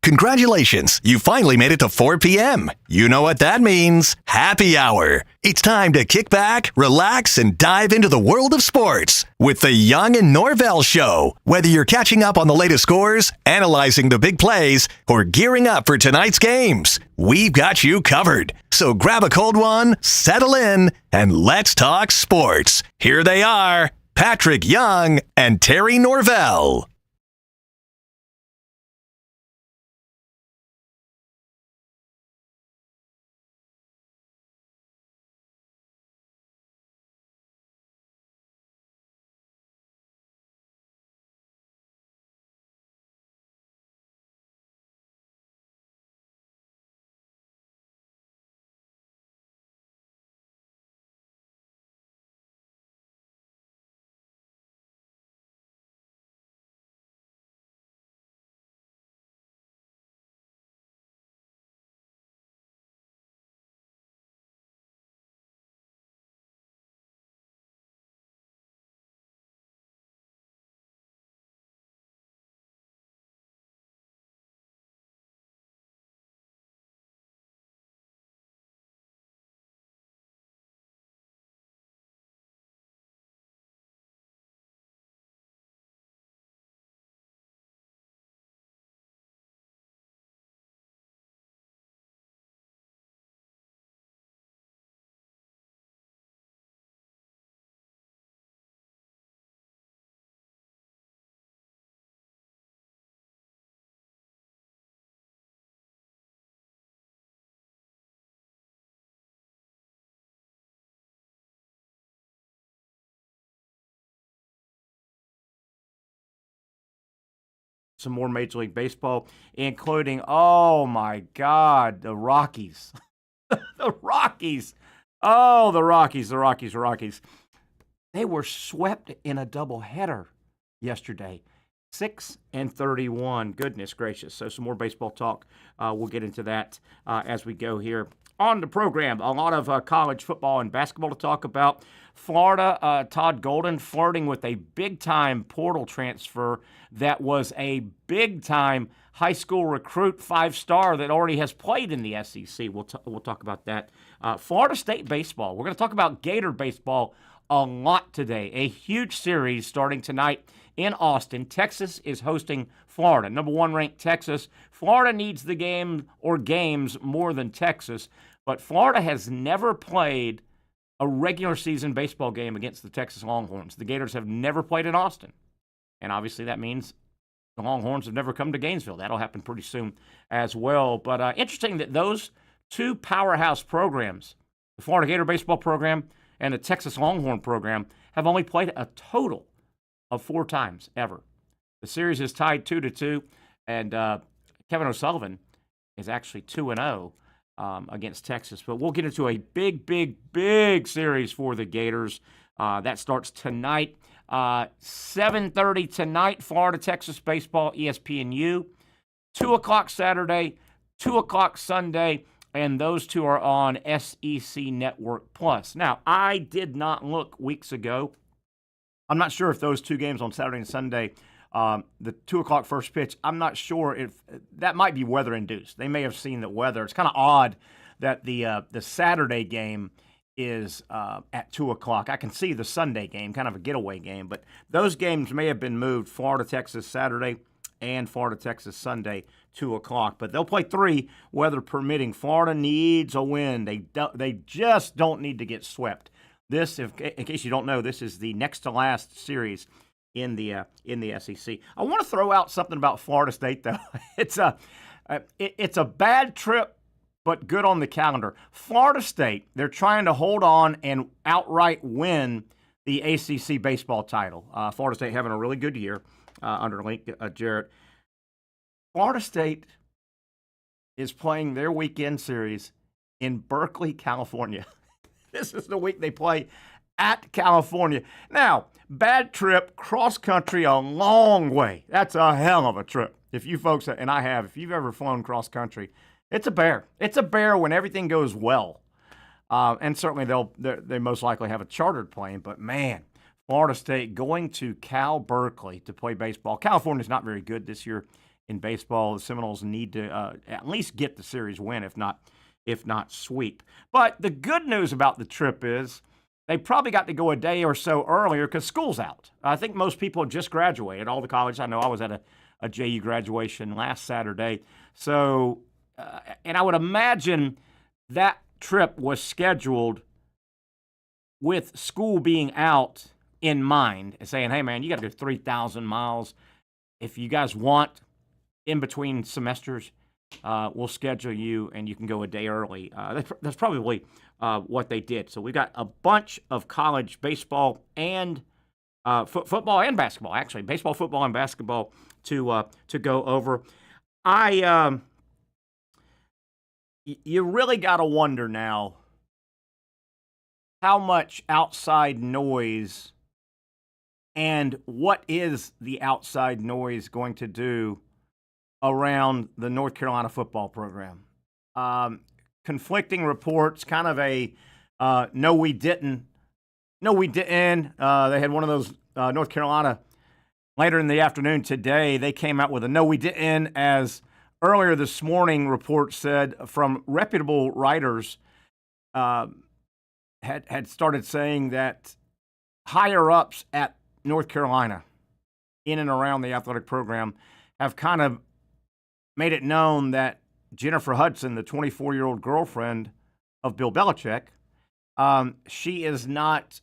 Congratulations, you finally made it to 4 p.m. You know what that means. Happy hour. It's time to kick back, relax, and dive into the world of sports with the Young Norvelle Show. Whether you're catching up on the latest scores, analyzing the big plays, or gearing up for tonight's games, we've got you covered. So grab a cold one, settle in, and let's talk sports. Here they are, Patrick Young and Terry Norvelle. Some more Major League Baseball, including, oh my God, the Rockies. The Rockies. Oh, the Rockies. They were swept in a doubleheader yesterday. 6-31. Goodness gracious. So some more baseball talk. We'll get into that as we go here on the program. A lot of college football and basketball to talk about. Florida, Todd Golden flirting with a big-time portal transfer that was a big-time high school recruit, 5-star that already has played in the SEC. We'll talk about that. Florida State baseball. We're going to talk about Gator baseball a lot today. A huge series starting tonight in Austin. Texas is hosting Florida, number 1 ranked Texas. Florida needs the game or games more than Texas, but Florida has never played a regular season baseball game against the Texas Longhorns. The Gators have never played in Austin, and obviously that means the Longhorns have never come to Gainesville. That'll happen pretty soon as well. But interesting that those two powerhouse programs, the Florida Gator baseball program and the Texas Longhorn program, have only played a total of 4 times ever. The series is tied 2-2, and Kevin O'Sullivan is actually 2-0 against Texas. But we'll get into a big series for the Gators. That starts tonight. 7:30 tonight, Florida-Texas baseball, ESPNU. 2 o'clock Saturday, 2 o'clock Sunday, and those two are on SEC Network Plus. Now, I did not look weeks ago. I'm not sure if those 2 games on Saturday and Sunday, the 2 o'clock first pitch, I'm not sure if that might be weather-induced. They may have seen the weather. It's kind of odd that the Saturday game is at 2 o'clock. I can see the Sunday game, kind of a getaway game, but those games may have been moved, Florida-Texas Saturday and Florida-Texas Sunday, 2 o'clock. But they'll play 3, weather permitting. Florida needs a win. They just don't need to get swept. This, in case you don't know, this is the next to last series in the SEC. I want to throw out something about Florida State, though. It's a bad trip, but good on the calendar. Florida State, they're trying to hold on and outright win the ACC baseball title. Florida State having a really good year under Link Jarrett. Florida State is playing their weekend series in Berkeley, California. This is the week they play at California. Now, bad trip, cross country, a long way. That's a hell of a trip. If you folks, and I have, if you've ever flown cross country, it's a bear. It's a bear when everything goes well. And certainly they most likely have a chartered plane. But man, Florida State going to Cal Berkeley to play baseball. California's not very good this year in baseball. The Seminoles need to at least get the series win, if not sweep. But the good news about the trip is they probably got to go a day or so earlier because school's out. I think most people have just graduated. All the colleges. I know I was at a JU graduation last Saturday. So, and I would imagine that trip was scheduled with school being out in mind and saying, hey, man, you got to go 3,000 miles. If you guys want in between semesters, we'll schedule you and you can go a day early. That's probably what they did. So we got a bunch of college baseball and football and basketball, actually, baseball, football, and basketball to go over. You really got to wonder now how much outside noise and what is the outside noise going to do around the North Carolina football program. Conflicting reports, kind of a no, we didn't. They had one of those North Carolina later in the afternoon today. They came out with a no, we didn't, as earlier this morning reports said from reputable writers had started saying that higher-ups at North Carolina in and around the athletic program have kind of made it known that Jennifer Hudson, the 24-year-old girlfriend of Bill Belichick, she is not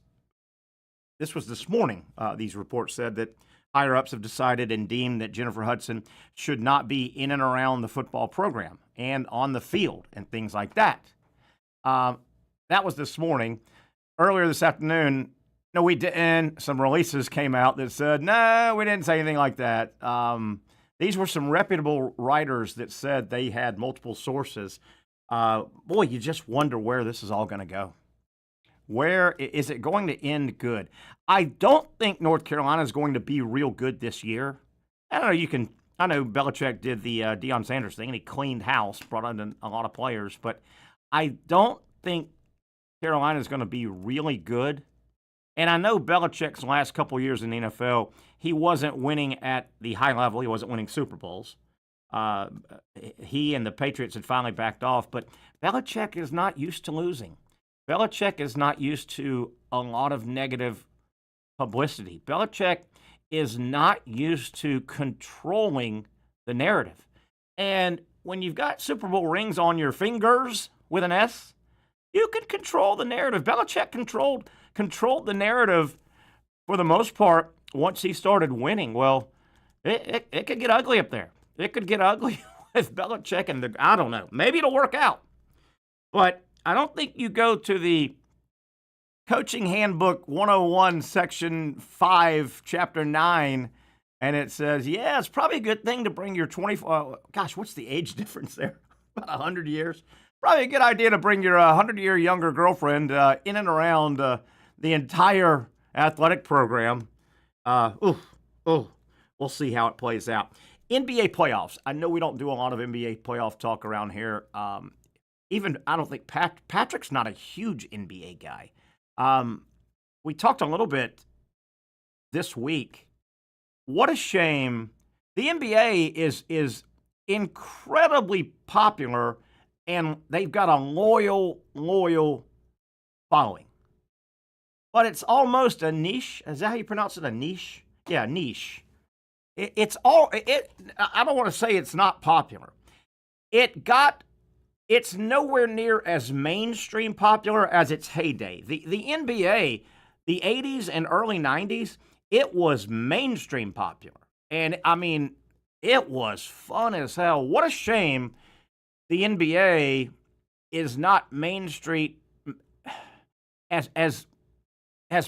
– this was this morning, these reports said that higher-ups have decided and deemed that Jennifer Hudson should not be in and around the football program and on the field and things like that. That was this morning. Earlier this afternoon, no, we didn't. Some releases came out that said, no, we didn't say anything like that. These were some reputable writers that said they had multiple sources. Boy, you just wonder where this is all going to go. Where is it going to end good? I don't think North Carolina is going to be real good this year. I don't know. I know Belichick did the Deion Sanders thing, and he cleaned house, brought in a lot of players, but I don't think Carolina is going to be really good. And I know Belichick's last couple years in the NFL, he wasn't winning at the high level. He wasn't winning Super Bowls. He and the Patriots had finally backed off, but Belichick is not used to losing. Belichick is not used to a lot of negative publicity. Belichick is not used to controlling the narrative. And when you've got Super Bowl rings on your fingers with an S, you can control the narrative. Belichick controlled the narrative for the most part once he started winning. Well, it could get ugly up there. It could get ugly with Belichick and I don't know. Maybe it'll work out. But I don't think you go to the Coaching Handbook 101, Section 5, Chapter 9, and it says, yeah, it's probably a good thing to bring your 24, gosh, what's the age difference there? About 100 years? Probably a good idea to bring your 100-year younger girlfriend in and around the entire athletic program. We'll see how it plays out. NBA playoffs. I know we don't do a lot of NBA playoff talk around here. Even I don't think Patrick's not a huge NBA guy. We talked a little bit this week. What a shame. The NBA is incredibly popular, and they've got a loyal following. But it's almost a niche. Is that how you pronounce it? A niche? Yeah, niche. I don't want to say it's not popular. It's nowhere near as mainstream popular as its heyday. The NBA, the 80s and early 90s, it was mainstream popular. And, I mean, it was fun as hell. What a shame the NBA is not mainstream as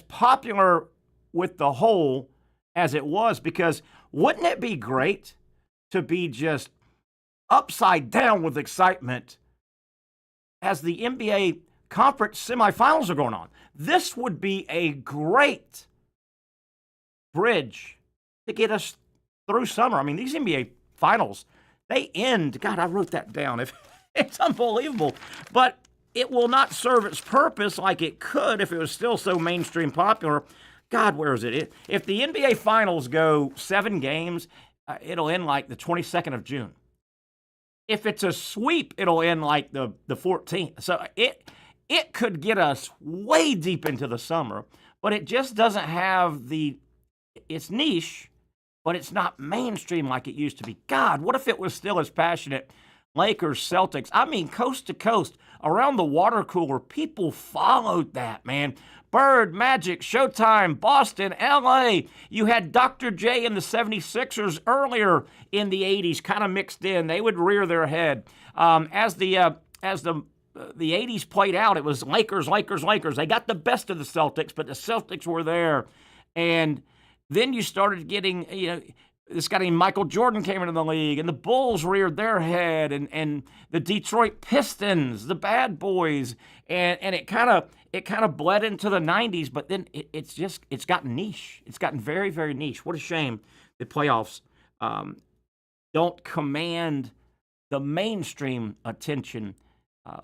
popular with the whole as it was, because wouldn't it be great to be just upside down with excitement as the NBA conference semifinals are going on? This would be a great bridge to get us through summer. I mean, these NBA finals, they end. God, I wrote that down. It's unbelievable. But it will not serve its purpose like it could if it was still so mainstream popular. God, where is it? If the NBA finals go 7 games, it'll end like the 22nd of June. If it's a sweep, it'll end like the 14th. So it could get us way deep into the summer, but it just doesn't have it's niche, but it's not mainstream like it used to be. God, what if it was still as passionate? Lakers, Celtics, I mean, coast to coast, around the water cooler, people followed that, man. Bird, Magic, Showtime, Boston, LA. You had Dr. J and the 76ers earlier in the 80s kind of mixed in. They would rear their head. As the 80s played out, it was Lakers, Lakers, Lakers. They got the best of the Celtics, but the Celtics were there. And then you started getting, this guy named Michael Jordan came into the league, and the Bulls reared their head, and the Detroit Pistons, the Bad Boys, and it kind of bled into the 90s, but then it's gotten niche. It's gotten very, very niche. What a shame the playoffs don't command the mainstream attention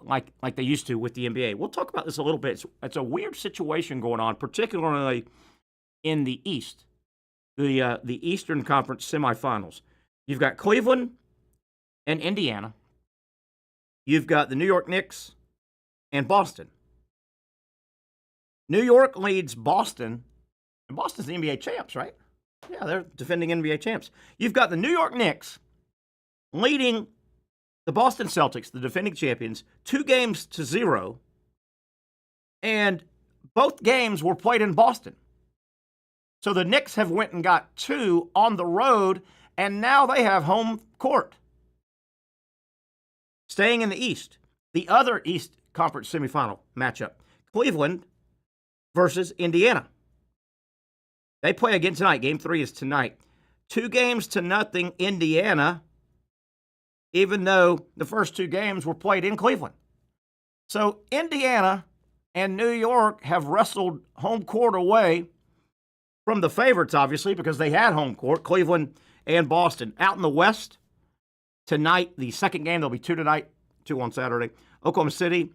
like they used to with the NBA. We'll talk about this a little bit. It's a weird situation going on, particularly in the East. The Eastern Conference semifinals. You've got Cleveland and Indiana. You've got the New York Knicks and Boston. New York leads Boston, and Boston's the NBA champs, right? Yeah, they're defending NBA champs. You've got the New York Knicks leading the Boston Celtics, the defending champions, 2-0, and both games were played in Boston. So the Knicks have went and got 2 on the road, and now they have home court. Staying in the East, the other East Conference semifinal matchup, Cleveland versus Indiana. They play again tonight. Game 3 is tonight. 2-0, Indiana, even though the first 2 games were played in Cleveland. So Indiana and New York have wrestled home court away from the favorites, obviously, because they had home court, Cleveland and Boston. Out in the West, tonight, the second game, there'll be 2 tonight, 2 on Saturday. Oklahoma City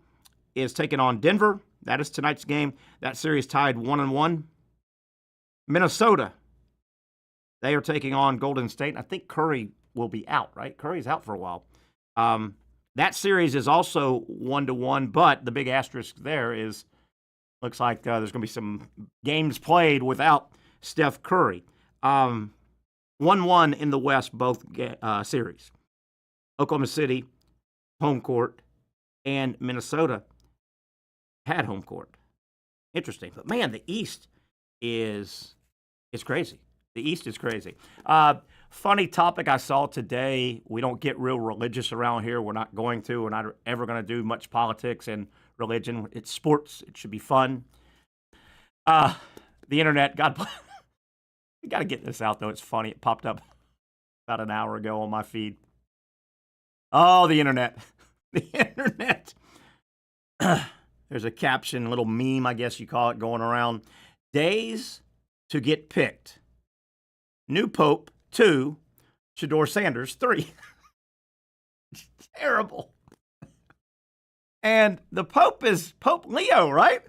is taking on Denver. That is tonight's game. That series tied 1-1. Minnesota, they are taking on Golden State. I think Curry will be out, right? Curry's out for a while. That series is also 1-1, but the big asterisk there is looks like there's going to be some games played without Steph Curry. 1-1 in the West, both series. Oklahoma City, home court, and Minnesota had home court. Interesting. But, man, the East is crazy. The East is crazy. Funny topic I saw today. We don't get real religious around here. We're not going to. We're not ever going to do much politics and religion. It's sports. It should be fun. The internet, God bless. We got to get this out, though. It's funny. It popped up about an hour ago on my feed. Oh, the internet. The internet. There's a caption, a little meme, I guess you call it, going around. Days to get picked. New Pope, 2. Shedeur Sanders, 3. Terrible. And the Pope is Pope Leo, right?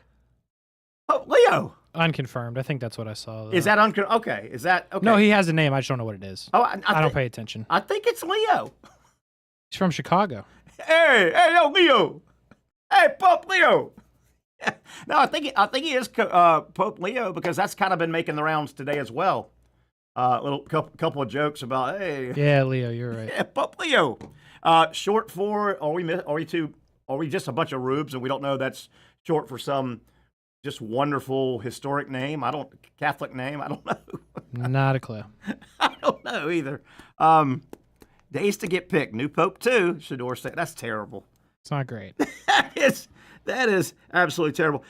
Pope Leo. Unconfirmed. I think that's what I saw. Is that okay? Is that okay? No, he has a name. I just don't know what it is. Oh, I don't pay attention. I think it's Leo. He's from Chicago. Hey, yo, Leo. Hey, Pope Leo. No, I think he is Pope Leo because that's kind of been making the rounds today as well. Little couple of jokes about hey. Yeah, Leo, you're right. Yeah, Pope Leo. Short for are we just a bunch of rubes and we don't know that's short for some just wonderful historic name? Catholic name. I don't know. Not a clue. I don't know either. Days to get picked. New Pope 2. Shedeur Sanders. That's terrible. It's not great. That is absolutely terrible.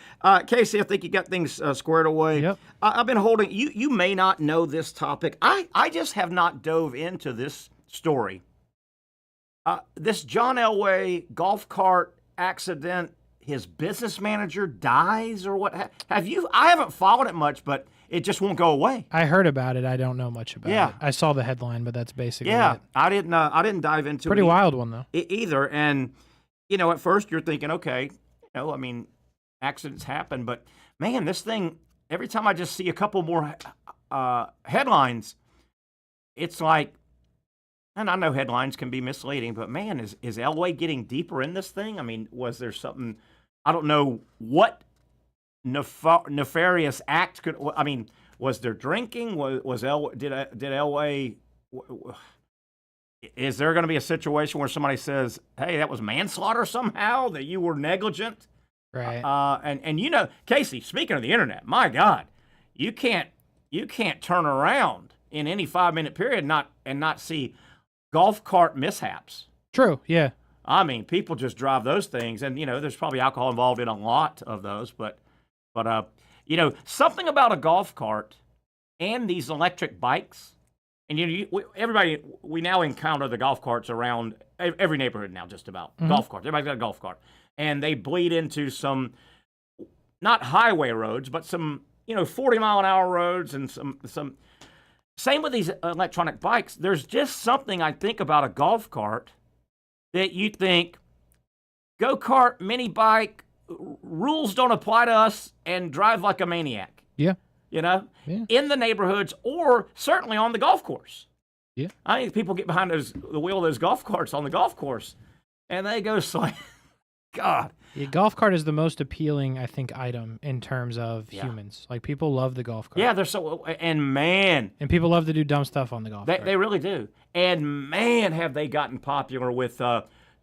Casey, I think you got things squared away. Yep. I've been holding you. You may not know this topic. I just have not dove into this story. This John Elway golf cart accident. His business manager dies, or what? Have you? I haven't followed it much, but it just won't go away. I heard about it. I don't know much about it. I saw the headline, but that's basically it. I didn't dive into Pretty wild one though. Either. And at first you're thinking, okay, accidents happen, but man, this thing. Every time I just see a couple more headlines, it's like and I know headlines can be misleading, but man, is Elway getting deeper in this thing? I mean, was there something, I don't know what nefarious act could, I mean, was there drinking? Was Elway, did Elway, is there going to be a situation where somebody says, hey, that was manslaughter somehow, that you were negligent? Right. And you know, Casey, speaking of the internet, my God, you can't turn around in any 5-minute period and not see golf cart mishaps. True, yeah. I mean, people just drive those things, and, you know, there's probably alcohol involved in a lot of those, but you know, something about a golf cart and these electric bikes, and we now encounter the golf carts around every neighborhood now, just about. Mm-hmm. Golf carts. Everybody's got a golf cart. And they bleed into some, not highway roads, but some, you know, 40-mile-an-hour roads and some. Same with these electronic bikes. There's just something I think about a golf cart that you think, go-kart, mini bike, rules don't apply to us, and drive like a maniac. Yeah. You know? Yeah. In the neighborhoods or certainly on the golf course. Yeah. I think people get behind the wheel of those golf carts on the golf course, and they go slam. God. Yeah, golf cart is the most appealing, I think, item in terms of humans. Like, people love the golf cart. Yeah, they're so, and man. And people love to do dumb stuff on the golf cart. They really do. And man, have they gotten popular with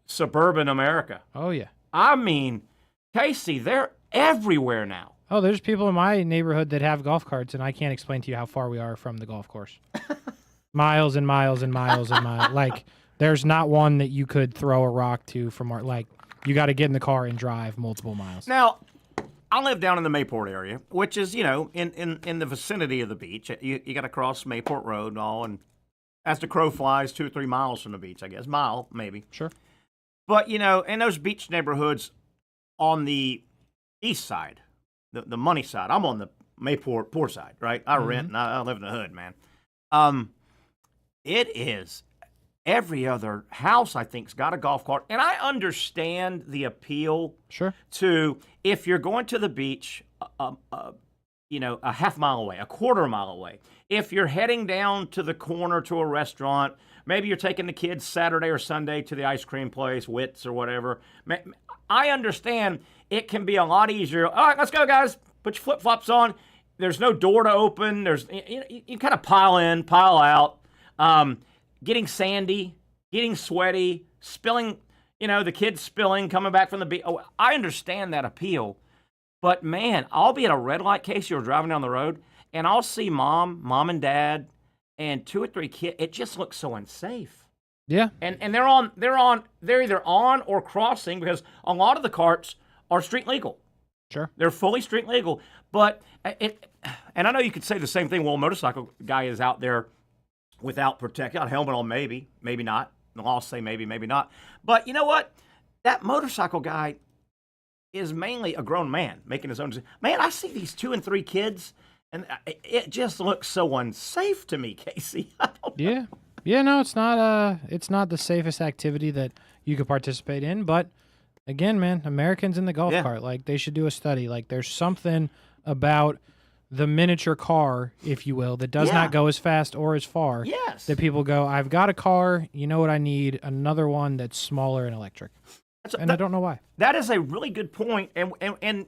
suburban America. Oh, yeah. I mean, Casey, they're everywhere now. Oh, there's people in my neighborhood that have golf carts, and I can't explain to you how far we are from the golf course. Miles and miles and miles and miles. Like, there's not one that you could throw a rock to from our, like, you got to get in the car and drive multiple miles. Now, I live down in the Mayport area, which is, you know, in the vicinity of the beach. You got to cross Mayport Road and all, and as the crow flies, 2 or 3 miles from the beach, I guess. Mile, maybe. Sure. But, you know, in those beach neighborhoods on the east side, the money side, I'm on the Mayport poor side, right? I rent and I live in the hood, man. It is every other house, I think, has got a golf cart. And I understand the appeal to if you're going to the beach, you know, a half mile away, a quarter mile away. If you're heading down to the corner to a restaurant, maybe you're taking the kids Saturday or Sunday to the ice cream place, Wits or whatever. I understand it can be a lot easier. All right, let's go, guys. Put your flip-flops on. There's no door to open. You kind of pile in, pile out. Getting sandy, getting sweaty, spilling, you know, the kids spilling, coming back from the beach. Oh, I understand that appeal. But, man, I'll be at a red light case. You're driving down the road, and I'll see mom and dad, and 2 or 3 kids. It just looks so unsafe. Yeah. And they're either on or crossing because a lot of the carts are street legal. Sure. They're fully street legal. But, and I know you could say the same thing. Well, a motorcycle guy is out there without protection, got a helmet on, maybe not. The laws say maybe not. But you know what? That motorcycle guy is mainly a grown man making his own decision. Man, I see these 2 and 3 kids, and it just looks so unsafe to me, Casey. Yeah. Yeah, no, it's not the safest activity that you could participate in. But again, man, Americans in the golf cart, like, they should do a study. Like, there's something about the miniature car, if you will, that does not go as fast or as far. Yes. That people go, I've got a car, you know what I need? Another one that's smaller and electric. I don't know why. That is a really good point. And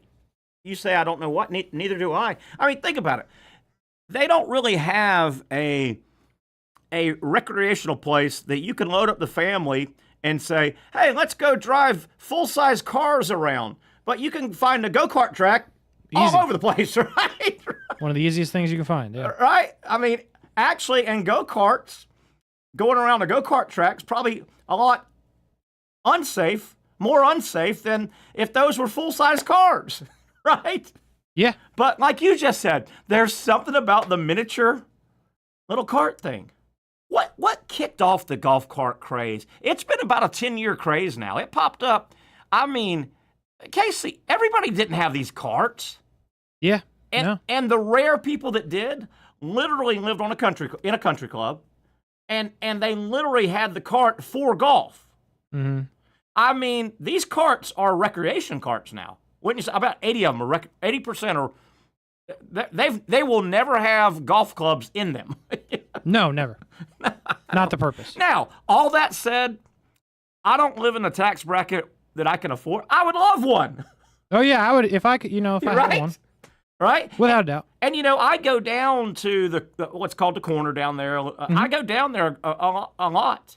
you say, I don't know what, neither do I. I mean, think about it. They don't really have a recreational place that you can load up the family and say, hey, let's go drive full-size cars around. But you can find a go-kart track all over the place, right? One of the easiest things you can find, yeah. Right? I mean, actually, and go-karts, going around a go-kart track's probably a lot more unsafe than if those were full-size cars, right? Yeah. But like you just said, there's something about the miniature little cart thing. What kicked off the golf cart craze? It's been about a 10-year craze now. It popped up. I mean, Casey, everybody didn't have these carts. Yeah. And the rare people that did literally lived in a country club, and they literally had the cart for golf. Mm-hmm. I mean, these carts are recreation carts now. Wouldn't you say about 80 of them are 80% are they will never have golf clubs in them. No, never. Not the purpose. Now, all that said, I don't live in a tax bracket that I can afford. I would love one. Oh yeah, I would if I could. If I Right? had one, Right? without a doubt. And I go down to the what's called the corner down there. I go down there a lot,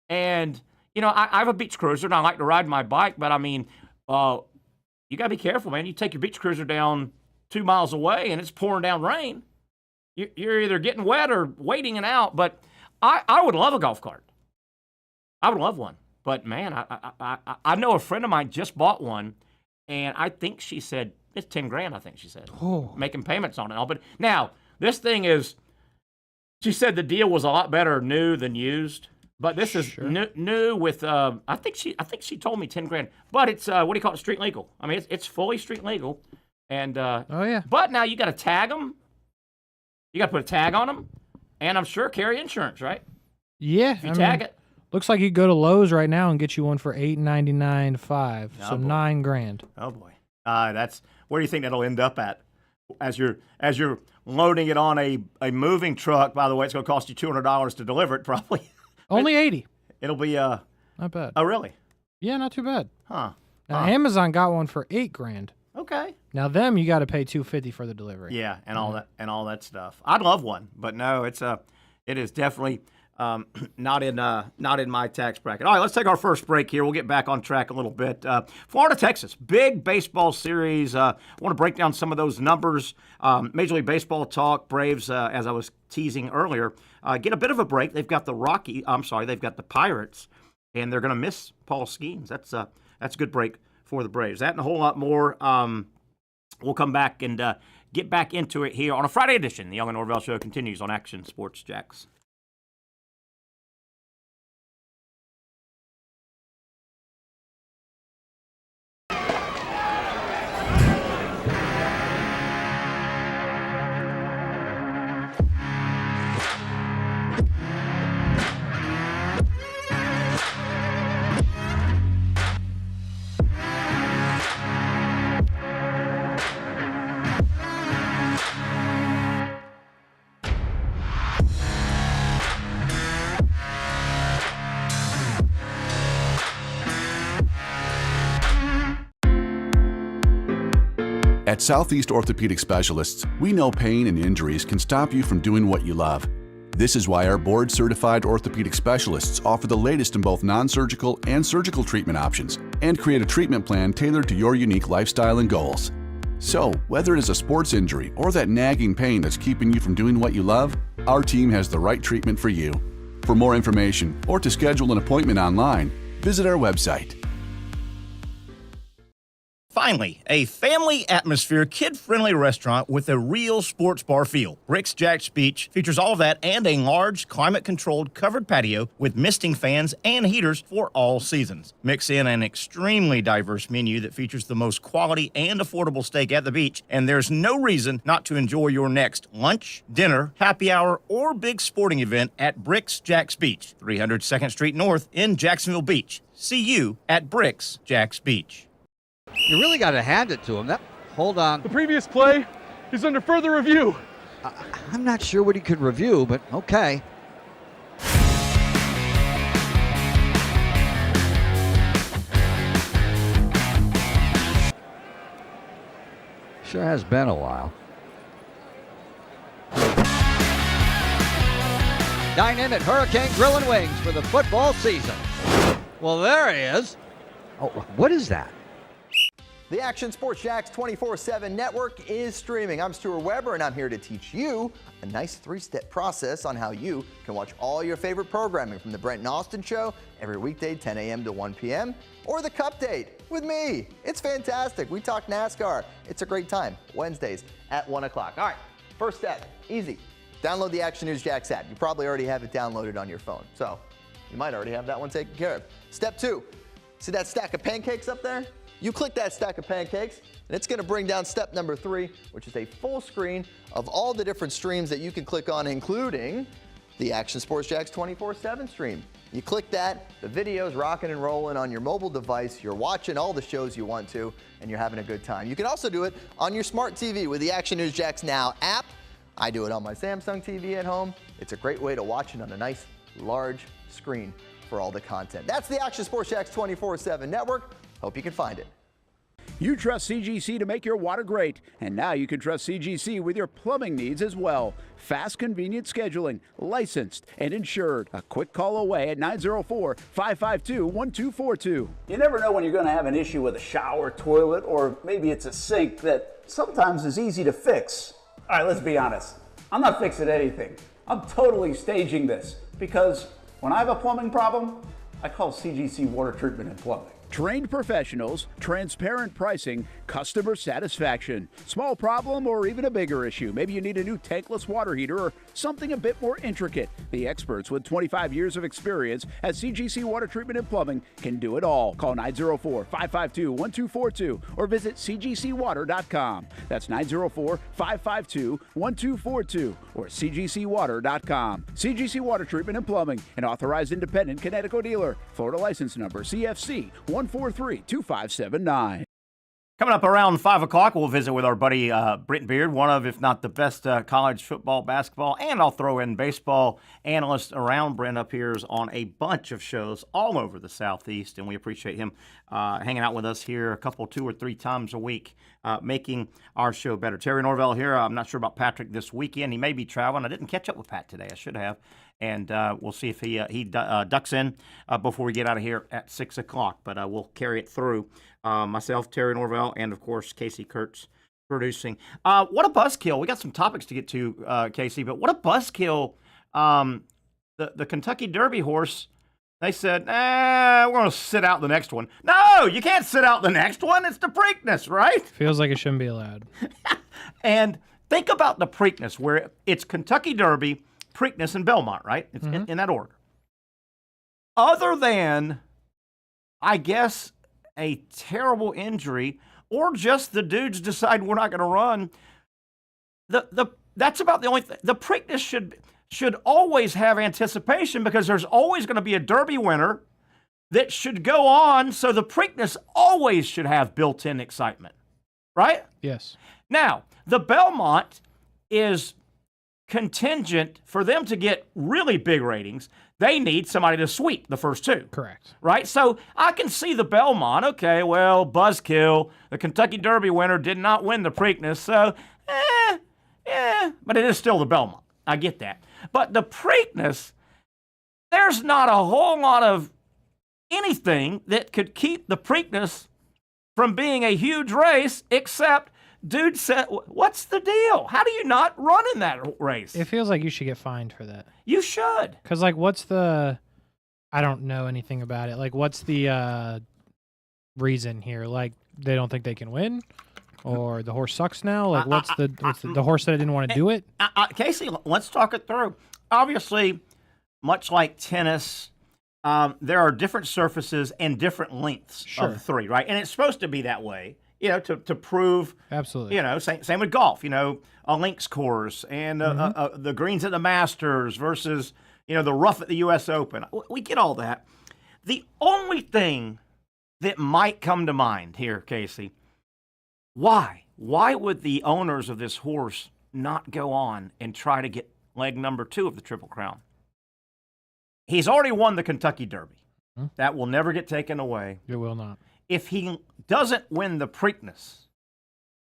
and I have a beach cruiser and I like to ride my bike. But I mean, you gotta be careful, man. You take your beach cruiser down 2 miles away and it's pouring down rain. You're either getting wet or wading it out. But I would love a golf cart. I would love one. But man, I know a friend of mine just bought one, and I think she said. It's $10,000, I think she said. Oh. Making payments on it all. But now, this thing is, she said the deal was a lot better new than used. But this is new with, I think she told me $10,000. But it's, what do you call it, street legal. I mean, it's fully street legal. And, oh, yeah. But now you got to tag them. You got to put a tag on them. And I'm sure carry insurance, right? Yeah. If you tag it. Looks like you could go to Lowe's right now and get you one for $899.5. So boy. $9,000. Oh, boy. That's where do you think that'll end up at? As you're loading it on a moving truck, by the way, it's going to cost you $200 to deliver it, probably. Only $80. It'll be not bad. Oh, really? Yeah, not too bad. Huh. Now, Amazon got one for $8,000. Okay. Now them you got to pay $250 for the delivery. Yeah, and all that stuff. I'd love one, but no, it is definitely not in my tax bracket. All right, let's take our first break here. We'll get back on track a little bit. Florida, Texas, big baseball series. I want to break down some of those numbers. Major League Baseball talk. Braves, as I was teasing earlier, get a bit of a break. They've got the Pirates, and they're going to miss Paul Skeens. That's a good break for the Braves. That and a whole lot more. We'll come back and get back into it here on a Friday edition. The Young Norvelle Show continues on Action Sports Jacks. At Southeast Orthopedic Specialists, we know pain and injuries can stop you from doing what you love. This is why our board-certified orthopedic specialists offer the latest in both non-surgical and surgical treatment options and create a treatment plan tailored to your unique lifestyle and goals. So, whether it is a sports injury or that nagging pain that's keeping you from doing what you love, our team has the right treatment for you. For more information or to schedule an appointment online, visit our website. Finally, a family atmosphere, kid-friendly restaurant with a real sports bar feel. Bricks Jack's Beach features all of that and a large, climate-controlled covered patio with misting fans and heaters for all seasons. Mix in an extremely diverse menu that features the most quality and affordable steak at the beach, and there's no reason not to enjoy your next lunch, dinner, happy hour, or big sporting event at Bricks Jack's Beach, 300 2nd Street North in Jacksonville Beach. See you at Bricks Jack's Beach. You really got to hand it to him. Hold on. The previous play is under further review. I'm not sure what he could review, but okay. Sure has been a while. Dynamic Hurricane Grill and Wings for the football season. Well, there he is. Oh, what is that? The Action Sports Jacks 24/7 network is streaming. I'm Stuart Weber, and I'm here to teach you a nice three-step process on how you can watch all your favorite programming from the Brent and Austin Show every weekday 10 a.m. to 1 p.m. or the Cup Date with me. It's fantastic. We talk NASCAR. It's a great time. Wednesdays at 1 o'clock. All right, first step, easy. Download the Action News Jacks app. You probably already have it downloaded on your phone, so you might already have that one taken care of. Step 2, see that stack of pancakes up there? You click that stack of pancakes, and it's going to bring down step number 3, which is a full screen of all the different streams that you can click on, including the Action Sports Jacks 24/7 stream. You click that, the video's rocking and rolling on your mobile device. You're watching all the shows you want to, and you're having a good time. You can also do it on your smart TV with the Action News Jacks Now app. I do it on my Samsung TV at home. It's a great way to watch it on a nice, large screen for all the content. That's the Action Sports Jax 24/7 network. Hope you can find it. You trust CGC to make your water great, and now you can trust CGC with your plumbing needs as well. Fast, convenient scheduling, licensed and insured. A quick call away at 904-552-1242. You never know when you're going to have an issue with a shower, toilet, or maybe it's a sink that sometimes is easy to fix. All right, let's be honest. I'm not fixing anything. I'm totally staging this because when I have a plumbing problem, I call CGC Water Treatment and Plumbing. Trained professionals, transparent pricing, customer satisfaction. Small problem or even a bigger issue. Maybe you need a new tankless water heater or something a bit more intricate. The experts with 25 years of experience at CGC Water Treatment and Plumbing can do it all. Call 904-552-1242 or visit cgcwater.com. That's 904-552-1242 or cgcwater.com. CGC Water Treatment and Plumbing, an authorized independent Connecticut dealer. Florida license number CFC 1432579. Coming up around 5 o'clock, we'll visit with our buddy Brent Beaird, one of, if not the best college football, basketball, and I'll throw in baseball analysts around. Brent appears on a bunch of shows all over the Southeast, and we appreciate him hanging out with us here 2 or 3 times a week, making our show better. Terry Norvelle here. I'm not sure about Patrick this weekend. He may be traveling. I didn't catch up with Pat today. I should have. And we'll see if he ducks in before we get out of here at 6 o'clock. But we'll carry it through. Myself, Terry Norvelle, and, of course, Casey Kurtz producing. What a buzzkill. We got some topics to get to, Casey, but what a buzzkill. The Kentucky Derby horse, they said, we're going to sit out the next one. No, you can't sit out the next one. It's the Preakness, right? Feels like it shouldn't be allowed. And think about the Preakness, where it's Kentucky Derby, Preakness, and Belmont, right? It's in that order. Other than, I guess, a terrible injury, or just the dudes decide we're not going to run, that's about the only thing. The Preakness should always have anticipation because there's always going to be a Derby winner that should go on, so the Preakness always should have built-in excitement, right? Yes. Now, the Belmont is contingent. For them to get really big ratings, they need somebody to sweep the first 2. Correct. Right? So I can see the Belmont. Okay, well, buzzkill. The Kentucky Derby winner did not win the Preakness, so, but it is still the Belmont. I get that. But the Preakness, there's not a whole lot of anything that could keep the Preakness from being a huge race except dude said, what's the deal? How do you not run in that race? It feels like you should get fined for that. You should. Because, what's the... I don't know anything about it. What's the reason here? They don't think they can win? Or the horse sucks now? What's the horse that didn't want to do it? Casey, let's talk it through. Obviously, much like tennis, there are different surfaces and different lengths of 3, right? And it's supposed to be that way. To prove, absolutely. Same with golf. A links course and the greens at the Masters versus the rough at the U.S. Open. We get all that. The only thing that might come to mind here, Casey, why would the owners of this horse not go on and try to get leg number 2 of the Triple Crown? He's already won the Kentucky Derby. That will never get taken away. It will not. If he doesn't win the Preakness,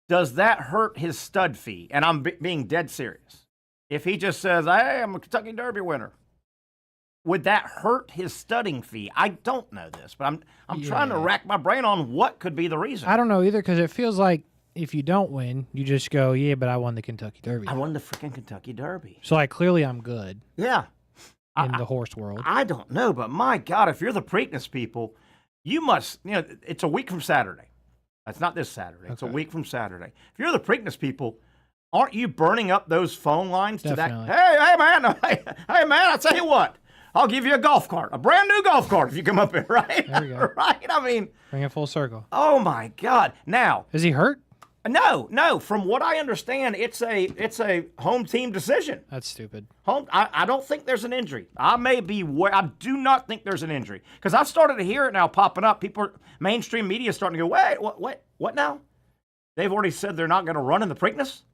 does that hurt his stud fee? And I'm being dead serious. If he just says, hey, I'm a Kentucky Derby winner, would that hurt his studding fee? I don't know this, but I'm trying to rack my brain on what could be the reason. I don't know either, because it feels like if you don't win, you just go, yeah, but I won the Kentucky Derby. I won the freaking Kentucky Derby. So, clearly I'm good. Yeah. In the horse world. I don't know, but my God, if you're the Preakness people, you must, it's a week from Saturday. It's not this Saturday. It's a week from Saturday. If you're the Preakness people, aren't you burning up those phone lines Definitely. to that? Hey, man, hey, man, I'll tell you what. I'll give you a golf cart, a brand new golf cart if you come up here, right? There you go. Right? I mean. Bring it full circle. Oh, my God. Now. Is he hurt? No. From what I understand, it's a home team decision. That's stupid. I don't think there's an injury. I do not think there's an injury because I've started to hear it now popping up. Mainstream media is starting to go, wait, what now? They've already said they're not going to run in the Preakness.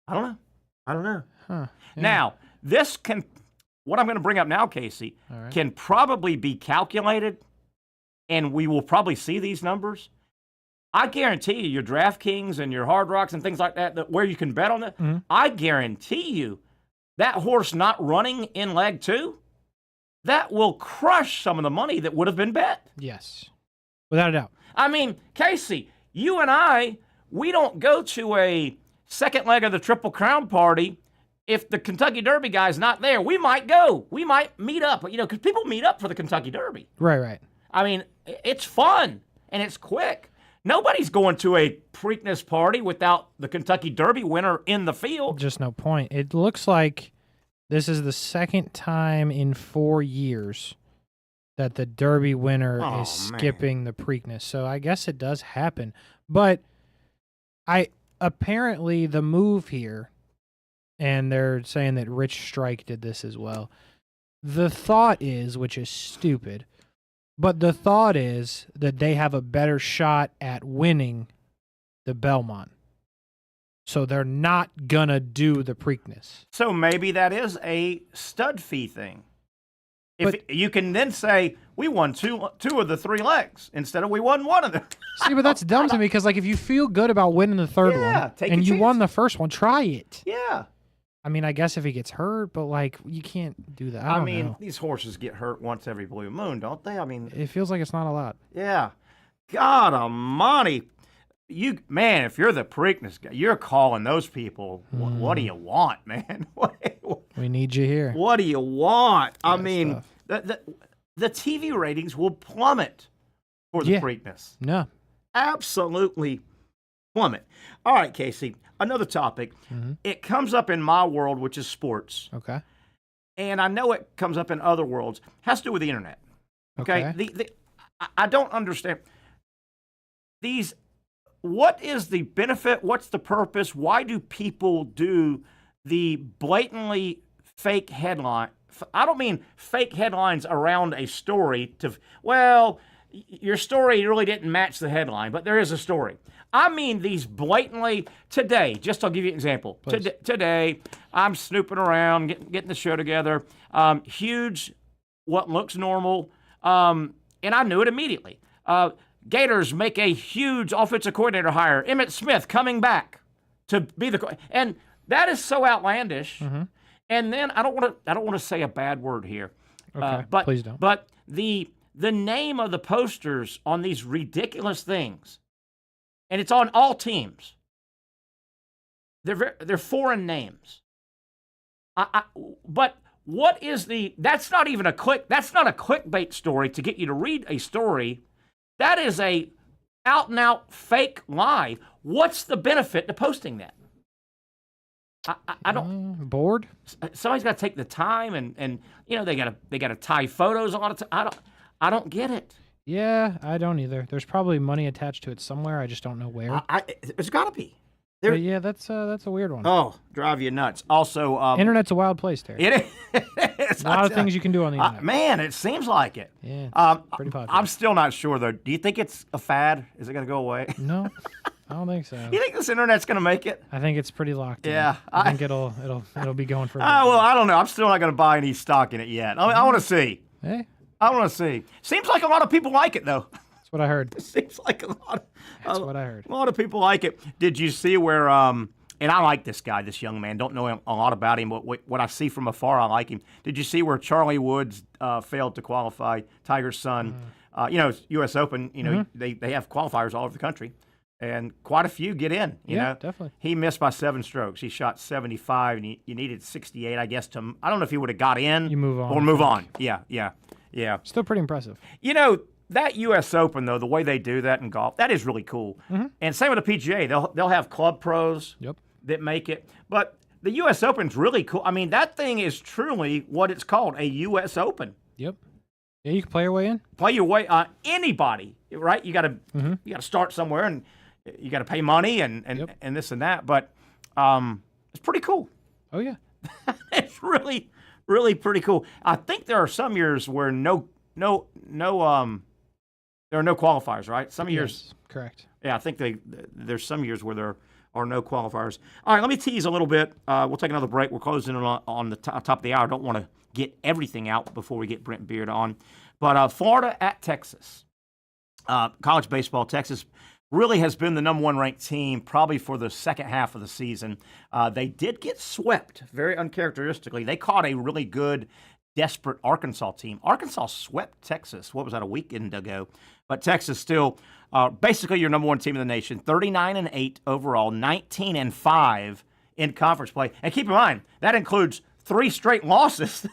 I don't know. Huh. Yeah. Now, what I'm going to bring up now, Casey, can probably be calculated, and we will probably see these numbers. I guarantee you, your DraftKings and your Hard Rocks and things like that where you can bet on it, I guarantee you that horse not running in leg 2, that will crush some of the money that would have been bet. Yes, without a doubt. I mean, Casey, you and I, we don't go to a second leg of the Triple Crown party if the Kentucky Derby guy's not there. We might go. We might meet up, because people meet up for the Kentucky Derby. Right. I mean, it's fun, and it's quick. Nobody's going to a Preakness party without the Kentucky Derby winner in the field. Just no point. It looks like this is the second time in 4 years that the Derby winner is skipping the Preakness. So I guess it does happen. But apparently the move here, and they're saying that Rich Strike did this as well. The thought is, which is stupid, but the thought is that they have a better shot at winning the Belmont. So they're not going to do the Preakness. So maybe that is a stud fee thing. If you can then say, we won two of the 3 legs instead of we won one of them. See, but that's dumb to me because, if you feel good about winning the third one and you won the first one, try it. Yeah. I mean, I guess if he gets hurt, but, you can't do that. I mean, these horses get hurt once every blue moon, don't they? I mean, it feels like it's not a lot. Yeah. God almighty. If you're the Preakness guy, you're calling those people. What do you want, man? We need you here. What do you want? I mean, the TV ratings will plummet for the Preakness. No. Absolutely plummet. All right, Casey, another topic. It comes up in my world, which is sports. Okay. And I know it comes up in other worlds. It has to do with the internet. Okay. I don't understand. What is the benefit? What's the purpose? Why do people do the blatantly fake headline? I don't mean fake headlines around a story your story really didn't match the headline, but there is a story. I mean these blatantly, today, I'll give you an example. Today, I'm snooping around, getting the show together. Huge, what looks normal, and I knew it immediately. Gators make a huge offensive coordinator hire. Emmitt Smith coming back to be and that is so outlandish. And then I don't want to say a bad word here. Okay, but please don't. But the name of the posters on these ridiculous things, and it's on all teams. They're foreign names. But what is that's not even that's not a clickbait story to get you to read a story. That is a out-and-out fake lie. What's the benefit to posting that? I don't. Bored? Somebody's got to take the time, and they got to tie photos a lot of time. I don't get it. Yeah, I don't either. There's probably money attached to it somewhere. I just don't know where. There's got to be. But yeah, that's a weird one. Oh, drive you nuts. Also, internet's a wild place, Terry. It is. A lot of things you can do on the internet. Man, it seems like it. Yeah, it's pretty popular. I'm still not sure though. Do you think it's a fad? Is it going to go away? No, I don't think so. You think this internet's going to make it? I think it's pretty locked in. Yeah, I think it'll be going for. Well, I don't know. I'm still not going to buy any stock in it yet. I want to see. Hey, I want to see. Seems like a lot of people like it though. That's what I heard. It seems like a lot. That's what I heard. A lot of people like it. Did you see where? And I like this guy, this young man. Don't know a lot about him, but what I see from afar, I like him. Did you see where Charlie Woods failed to qualify? Tiger's son. U.S. Open. They have qualifiers all over the country, and quite a few get in. You know, definitely. He missed by 7 strokes. He shot 75, and you needed 68, I guess. I don't know if he would have got in. You move on. Or move on. Yeah. Still pretty impressive. That U.S. Open, though, the way they do that in golf, that is really cool. And same with the PGA. They'll have club pros that make it. But the U.S. Open's really cool. I mean, that thing is truly what it's called, a U.S. Open. Yep. Yeah, you can play your way in. Play your way. Anybody, right? You got to start somewhere, and you got to pay money and this and that. But it's pretty cool. Oh yeah, it's really, really pretty cool. I think there are some years where there are no qualifiers, right? Some years. Yes, correct. Yeah, I think there's some years where there or no qualifiers. All right, let me tease a little bit. We'll take another break. We're closing on the top of the hour. I don't want to get everything out before we get Brent Beaird on. But Florida at Texas. College baseball, Texas really has been the number one ranked team probably for the second half of the season. They did get swept, very uncharacteristically. They caught a really good, desperate Arkansas team. Arkansas swept Texas, what was that, a weekend ago? But Texas still basically your number one team in the nation, 39-8 overall, 19-5 in conference play. And keep in mind, that includes 3 straight losses.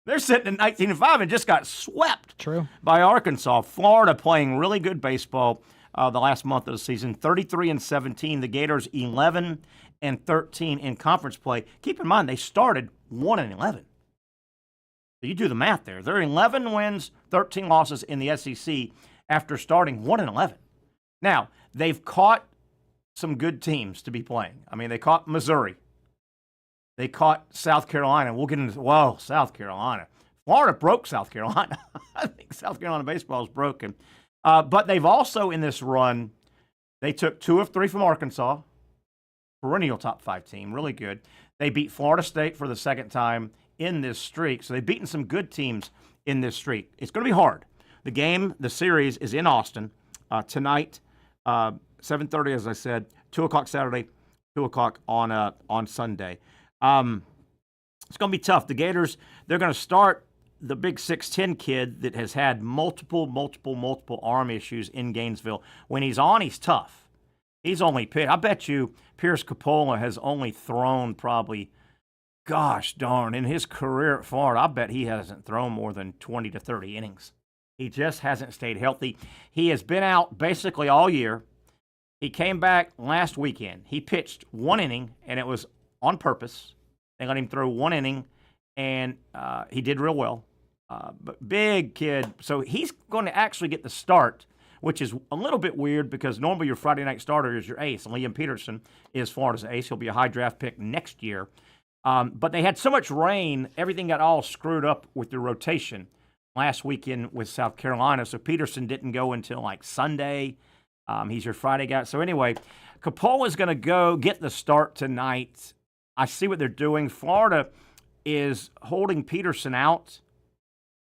They're sitting at 19-5 and just got swept by Arkansas. Florida playing really good baseball the last month of the season, 33-17. The Gators 11-13 in conference play. Keep in mind, they started 1-11. So you do the math there. They're 11 wins, 13 losses in the SEC after starting 1-11. Now, they've caught some good teams to be playing. I mean, they caught Missouri. They caught South Carolina. We'll get into, South Carolina. Florida broke South Carolina. I think South Carolina baseball is broken. But they've also, in this run, they took 2 of 3 from Arkansas, perennial top 5 team, really good. They beat Florida State for the second time in this streak. So they've beaten some good teams in this streak. It's going to be hard. The series is in Austin tonight, 7:30, as I said, 2 o'clock Saturday, 2 o'clock on Sunday. It's going to be tough. The Gators, they're going to start the big 6'10 kid that has had multiple arm issues in Gainesville. When he's on, he's tough. He's only pitched. I bet you Pierce Coppola has only thrown probably, gosh darn, in his career at Florida, I bet he hasn't thrown more than 20 to 30 innings. He just hasn't stayed healthy. He has been out basically all year. He came back last weekend. He pitched 1 inning, and it was on purpose. They let him throw 1 inning, and he did real well. But big kid. So he's going to actually get the start, which is a little bit weird because normally your Friday night starter is your ace. Liam Peterson is Florida's ace. He'll be a high draft pick next year. But they had so much rain, everything got all screwed up with the rotation last weekend with South Carolina. So Peterson didn't go until like Sunday. He's your Friday guy. So anyway, Coppola's going to go get the start tonight. I see what they're doing. Florida is holding Peterson out,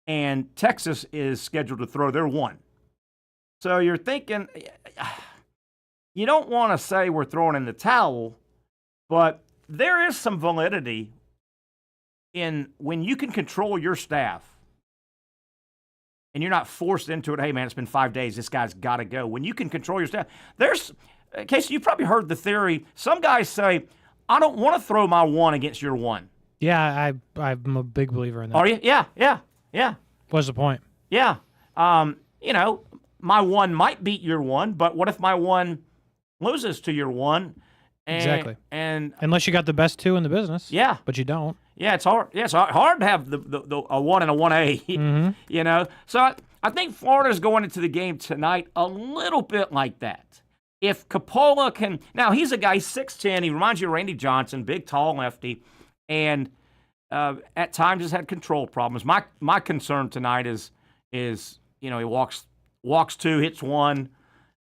and Texas is scheduled to throw their 1. So you're thinking, you don't want to say we're throwing in the towel, but there is some validity in when you can control your staff and you're not forced into it. Hey, man, it's been 5 days. This guy's got to go. When you can control your staff, Casey, you've probably heard the theory. Some guys say, I don't want to throw my 1 against your 1. Yeah, I'm a big believer in that. Are you? Yeah. What's the point? Yeah. My 1 might beat your 1, but what if my 1 loses to your 1? Exactly. And unless you got the best 2 in the business. Yeah. But you don't. Yeah, it's hard. Yeah, it's hard to have a 1 and a 1A. Mm-hmm. So I think Florida's going into the game tonight a little bit like that. If Coppola can, now he's a guy 6'10", he reminds you of Randy Johnson, big, tall lefty, and at times has had control problems. My concern tonight is he walks 2, hits 1,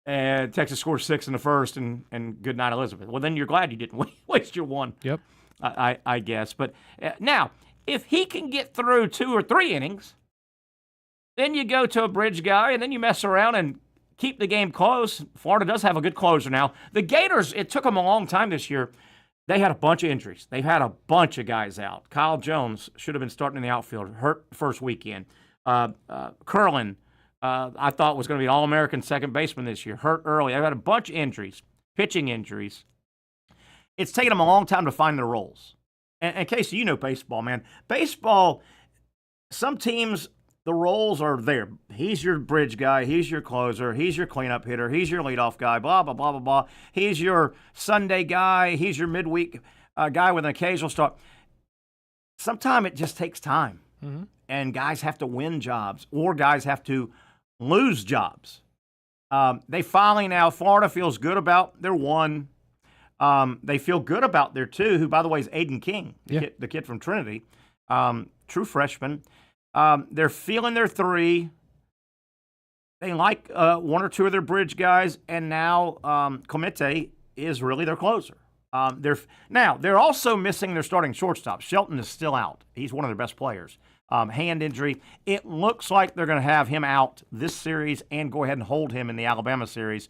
and Texas scores 6 in the first, and good night, Elizabeth. Well, then you're glad you didn't waste your 1. Yep. I guess. But now, if he can get through 2 or 3 innings, then you go to a bridge guy, and then you mess around and keep the game close. Florida does have a good closer now. The Gators, it took them a long time this year. They had a bunch of injuries. They've had a bunch of guys out. Kyle Jones should have been starting in the outfield, hurt first weekend. Curlin, I thought was going to be an All-American second baseman this year, hurt early. They've had a bunch of injuries, pitching injuries. It's taken them a long time to find their roles. And Casey, you know baseball, man. Baseball, some teams, the roles are there. He's your bridge guy. He's your closer. He's your cleanup hitter. He's your leadoff guy, blah, blah, blah, blah, blah. He's your Sunday guy. He's your midweek guy with an occasional start. Sometimes it just takes time. Mm-hmm. And guys have to win jobs or guys have to lose jobs. They finally now, Florida feels good about their 1. They feel good about their 2, who, by the way, is Aiden King, the kid from Trinity, true freshman. They're feeling their 3. They like 1 or 2 of their bridge guys, and now Clemente is really their closer. They're also missing their starting shortstop. Shelton is still out. He's one of their best players. Hand injury. It looks like they're going to have him out this series and go ahead and hold him in the Alabama series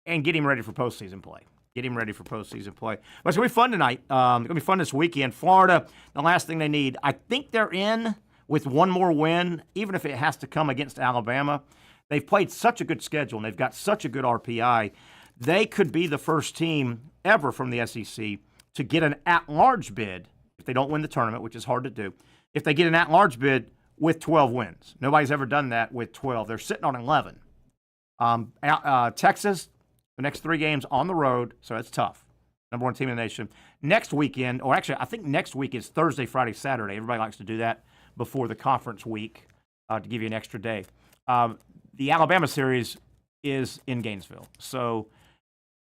and get him ready for postseason play. But it's going to be fun tonight. It's going to be fun this weekend. Florida, the last thing they need. I think they're in with one more win, even if it has to come against Alabama. They've played such a good schedule, and they've got such a good RPI. They could be the first team ever from the SEC to get an at-large bid if they don't win the tournament, which is hard to do. If they get an at-large bid with 12 wins. Nobody's ever done that with 12. They're sitting on 11. Texas, the next 3 games on the road, so that's tough. Number 1 team in the nation. Next weekend, or actually I think next week is Thursday, Friday, Saturday. Everybody likes to do that before the conference week to give you an extra day. The Alabama series is in Gainesville. So,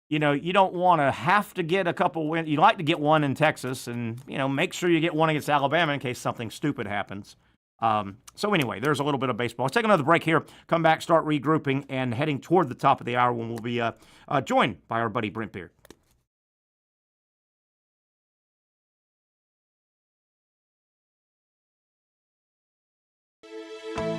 you don't want to have to get a couple wins. You'd like to get one in Texas and, make sure you get one against Alabama in case something stupid happens. So anyway, there's a little bit of baseball. Let's take another break here, come back, start regrouping, and heading toward the top of the hour when we'll be joined by our buddy Brent Beaird.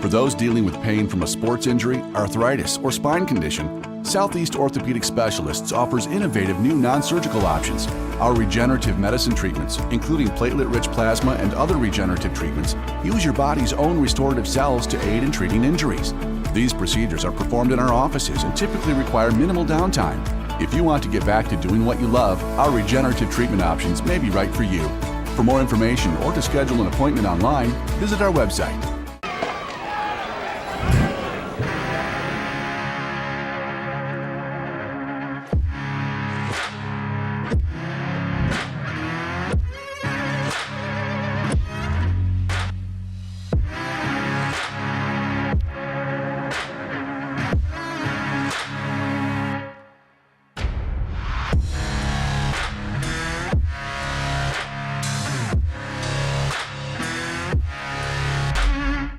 For those dealing with pain from a sports injury, arthritis, or spine condition, Southeast Orthopedic Specialists offers innovative new non-surgical options. Our regenerative medicine treatments, including platelet-rich plasma and other regenerative treatments, use your body's own restorative cells to aid in treating injuries. These procedures are performed in our offices and typically require minimal downtime. If you want to get back to doing what you love, our regenerative treatment options may be right for you. For more information or to schedule an appointment online, visit our website.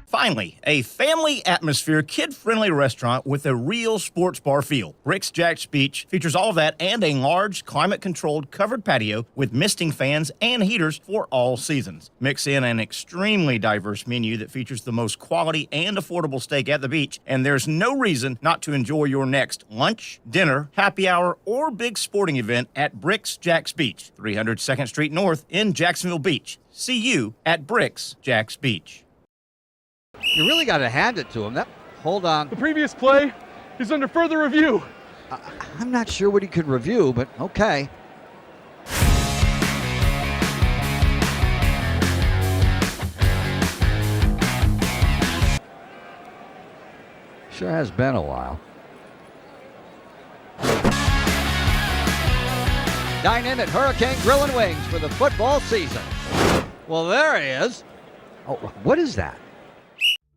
Finally, a family atmosphere, kid-friendly restaurant with a real sports bar feel. Bricks Jack's Beach features all of that and a large, climate-controlled covered patio with misting fans and heaters for all seasons. Mix in an extremely diverse menu that features the most quality and affordable steak at the beach, and there's no reason not to enjoy your next lunch, dinner, happy hour, or big sporting event at Bricks Jack's Beach, 300 2nd Street North in Jacksonville Beach. See you at Bricks Jack's Beach. You really got to hand it to him. Hold on. The previous play is under further review. I'm not sure what he could review, but okay. Sure has been a while. Dine in at Hurricane Grill and Wings for the football season. Well, there he is. Oh, what is that?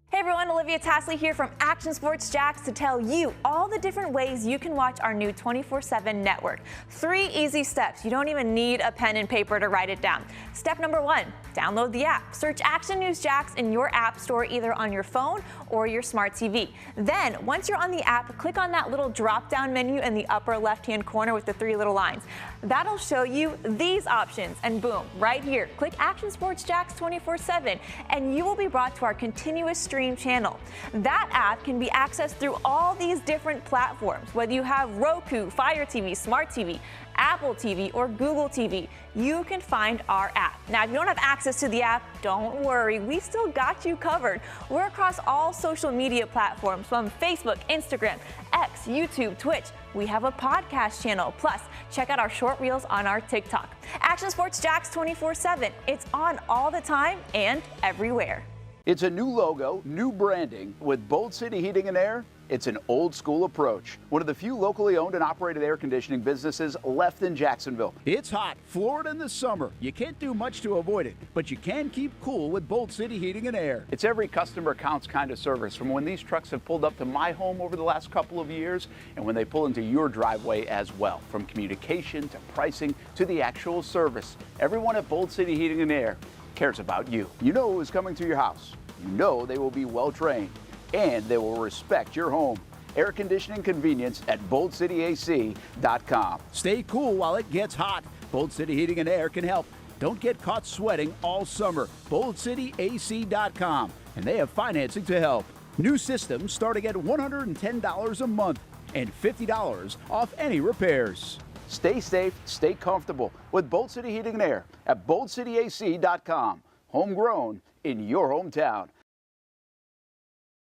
Hey everyone, Olivia Tasley here from Action Sports Jacks to tell you all the different ways you can watch our new 24/7 network. 3 easy steps. You don't even need a pen and paper to write it down. Step number 1, download the app. Search Action News Jacks in your app store either on your phone or your smart TV. Then, once you're on the app, click on that little drop-down menu in the upper left-hand corner with the 3 little lines. That'll show you these options, and boom, right here, click Action Sports Jacks 24/7, and you will be brought to our continuous stream channel. That app can be accessed through all these different platforms, whether you have Roku, Fire TV, Smart TV, Apple TV, or Google TV. You can find our app. Now, if you don't have access to the app, don't worry. We still got you covered. We're across all social media platforms from Facebook, Instagram, X, YouTube, Twitch. We have a podcast channel. Plus, check out our short reels on our TikTok. Action Sports Jacks 24/7. It's on all the time and everywhere. It's a new logo, new branding. With Bold City Heating and Air, it's an old school approach. One of the few locally owned and operated air conditioning businesses left in Jacksonville. It's hot, Florida in the summer. You can't do much to avoid it, but you can keep cool with Bold City Heating and Air. It's every customer counts kind of service, from when these trucks have pulled up to my home over the last couple of years and when they pull into your driveway as well. From communication to pricing to the actual service, everyone at Bold City Heating and Air cares about you. You know who is coming to your house. You know they will be well trained and they will respect your home. air conditioning convenience at BoldCityAC.com. Stay cool while it gets hot. Bold City Heating and Air can help. Don't get caught sweating all summer. BoldCityAC.com. And they have financing to help. New systems starting at $110 a month and $50 off any repairs. Stay safe, stay comfortable with Bold City Heating and Air at BoldCityAC.com. Homegrown in your hometown.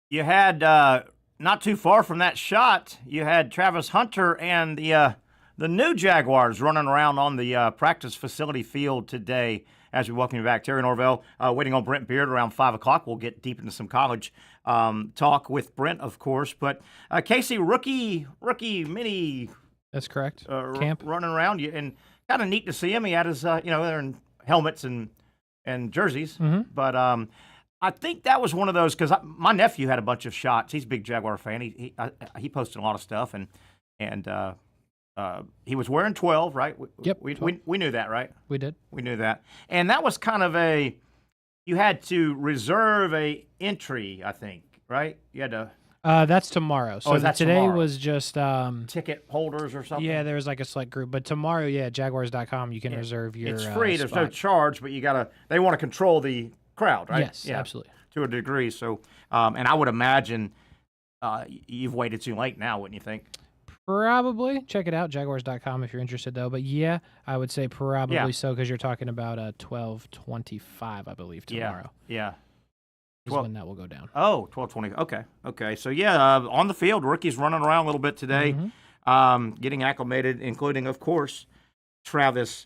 You had, not too far from that shot, you had Travis Hunter and the new Jaguars running around on the practice facility field today as we welcome you back. Terry Norvelle waiting on Brent Beaird around 5 o'clock. We'll get deep into some college talk with Brent, of course. But Casey, rookie mini... That's correct. Camp. Running around, and kind of neat to see him. He had his, they're in helmets and jerseys. Mm-hmm. But I think that was one of those, because my nephew had a bunch of shots. He's a big Jaguar fan. He posted a lot of stuff, and he was wearing 12, right? Yep. We knew that, right? We did. We knew that. And that was kind of you had to reserve a entry, I think, right? You had to... That's tomorrow. So that's today tomorrow. was just ticket holders or something. Yeah, there's like a select group. But tomorrow, Jaguars.com, you can reserve your. It's free. There's no spot. charge, but they want to control the crowd, right? Yes, absolutely. To a degree. So, and I would imagine you've waited too late now, wouldn't you think? Probably. Check it out, Jaguars.com, if you're interested, though. But yeah, I would say probably so, because you're talking about 12:25, I believe, tomorrow. Yeah. Is when that will go down. Oh, 12:20. Okay. So, on the field, rookies running around a little bit today, getting acclimated, including, of course, Travis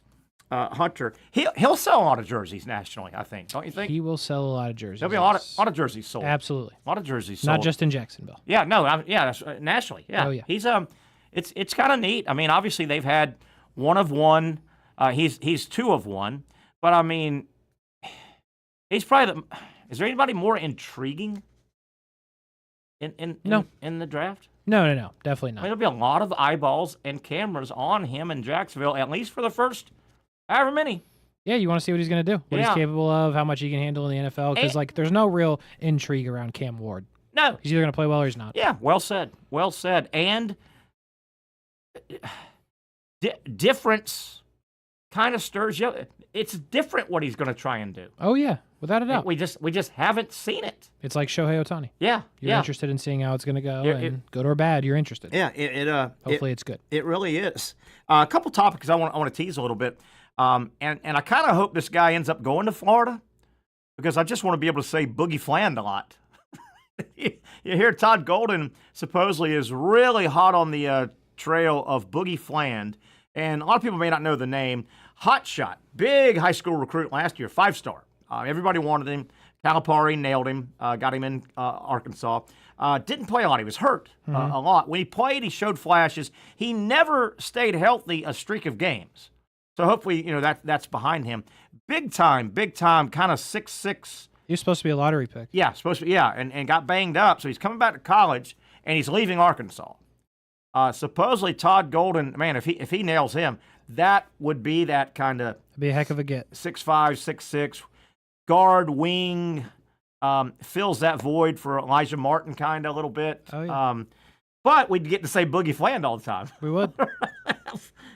Hunter. He'll sell a lot of jerseys nationally, I think. Don't you think? He will sell a lot of jerseys. There'll be a lot of jerseys sold. Absolutely. A lot of jerseys sold. Not just in Jacksonville. Yeah, no, that's nationally. Yeah. Oh, yeah. He's it's kind of neat. I mean, obviously they've had one of one. He's two of one. But I mean, he's probably is there anybody more intriguing in the draft? No, definitely not. I mean, there'll be a lot of eyeballs and cameras on him in Jacksonville, at least for the first however many. Yeah, you want to see what he's going to do, what he's capable of, how much he can handle in the NFL, because there's no real intrigue around Cam Ward. No. He's either going to play well or he's not. Yeah, well said. And difference kind of stirs you. It's different what he's going to try and do. Oh, yeah, without a doubt. We just haven't seen it. It's like Shohei Ohtani. Yeah. You're interested in seeing how it's going to go, and good or bad, you're interested. Yeah, hopefully it's good. It really is. A couple topics I want to tease a little bit. And I kind of hope this guy ends up going to Florida, because I just want to be able to say Boogie Fland a lot. You hear Todd Golden supposedly is really hot on the trail of Boogie Fland, and a lot of people may not know the name. Hot shot, big high school recruit last year, 5-star. Everybody wanted him. Calipari nailed him, got him in Arkansas. Didn't play a lot. He was hurt a lot. When he played, he showed flashes. He never stayed healthy a streak of games. So hopefully, that's behind him. Big time, kind of 6'6". He was supposed to be a lottery pick. Yeah, and got banged up. So he's coming back to college, and he's leaving Arkansas. Supposedly Todd Golden, man, if he nails him, that would be that kind of... Be a heck of a get. 6'5", 6'6", guard, wing, fills that void for Elijah Martin kind of a little bit. Oh, yeah. But we'd get to say Boogie Fland all the time. We would.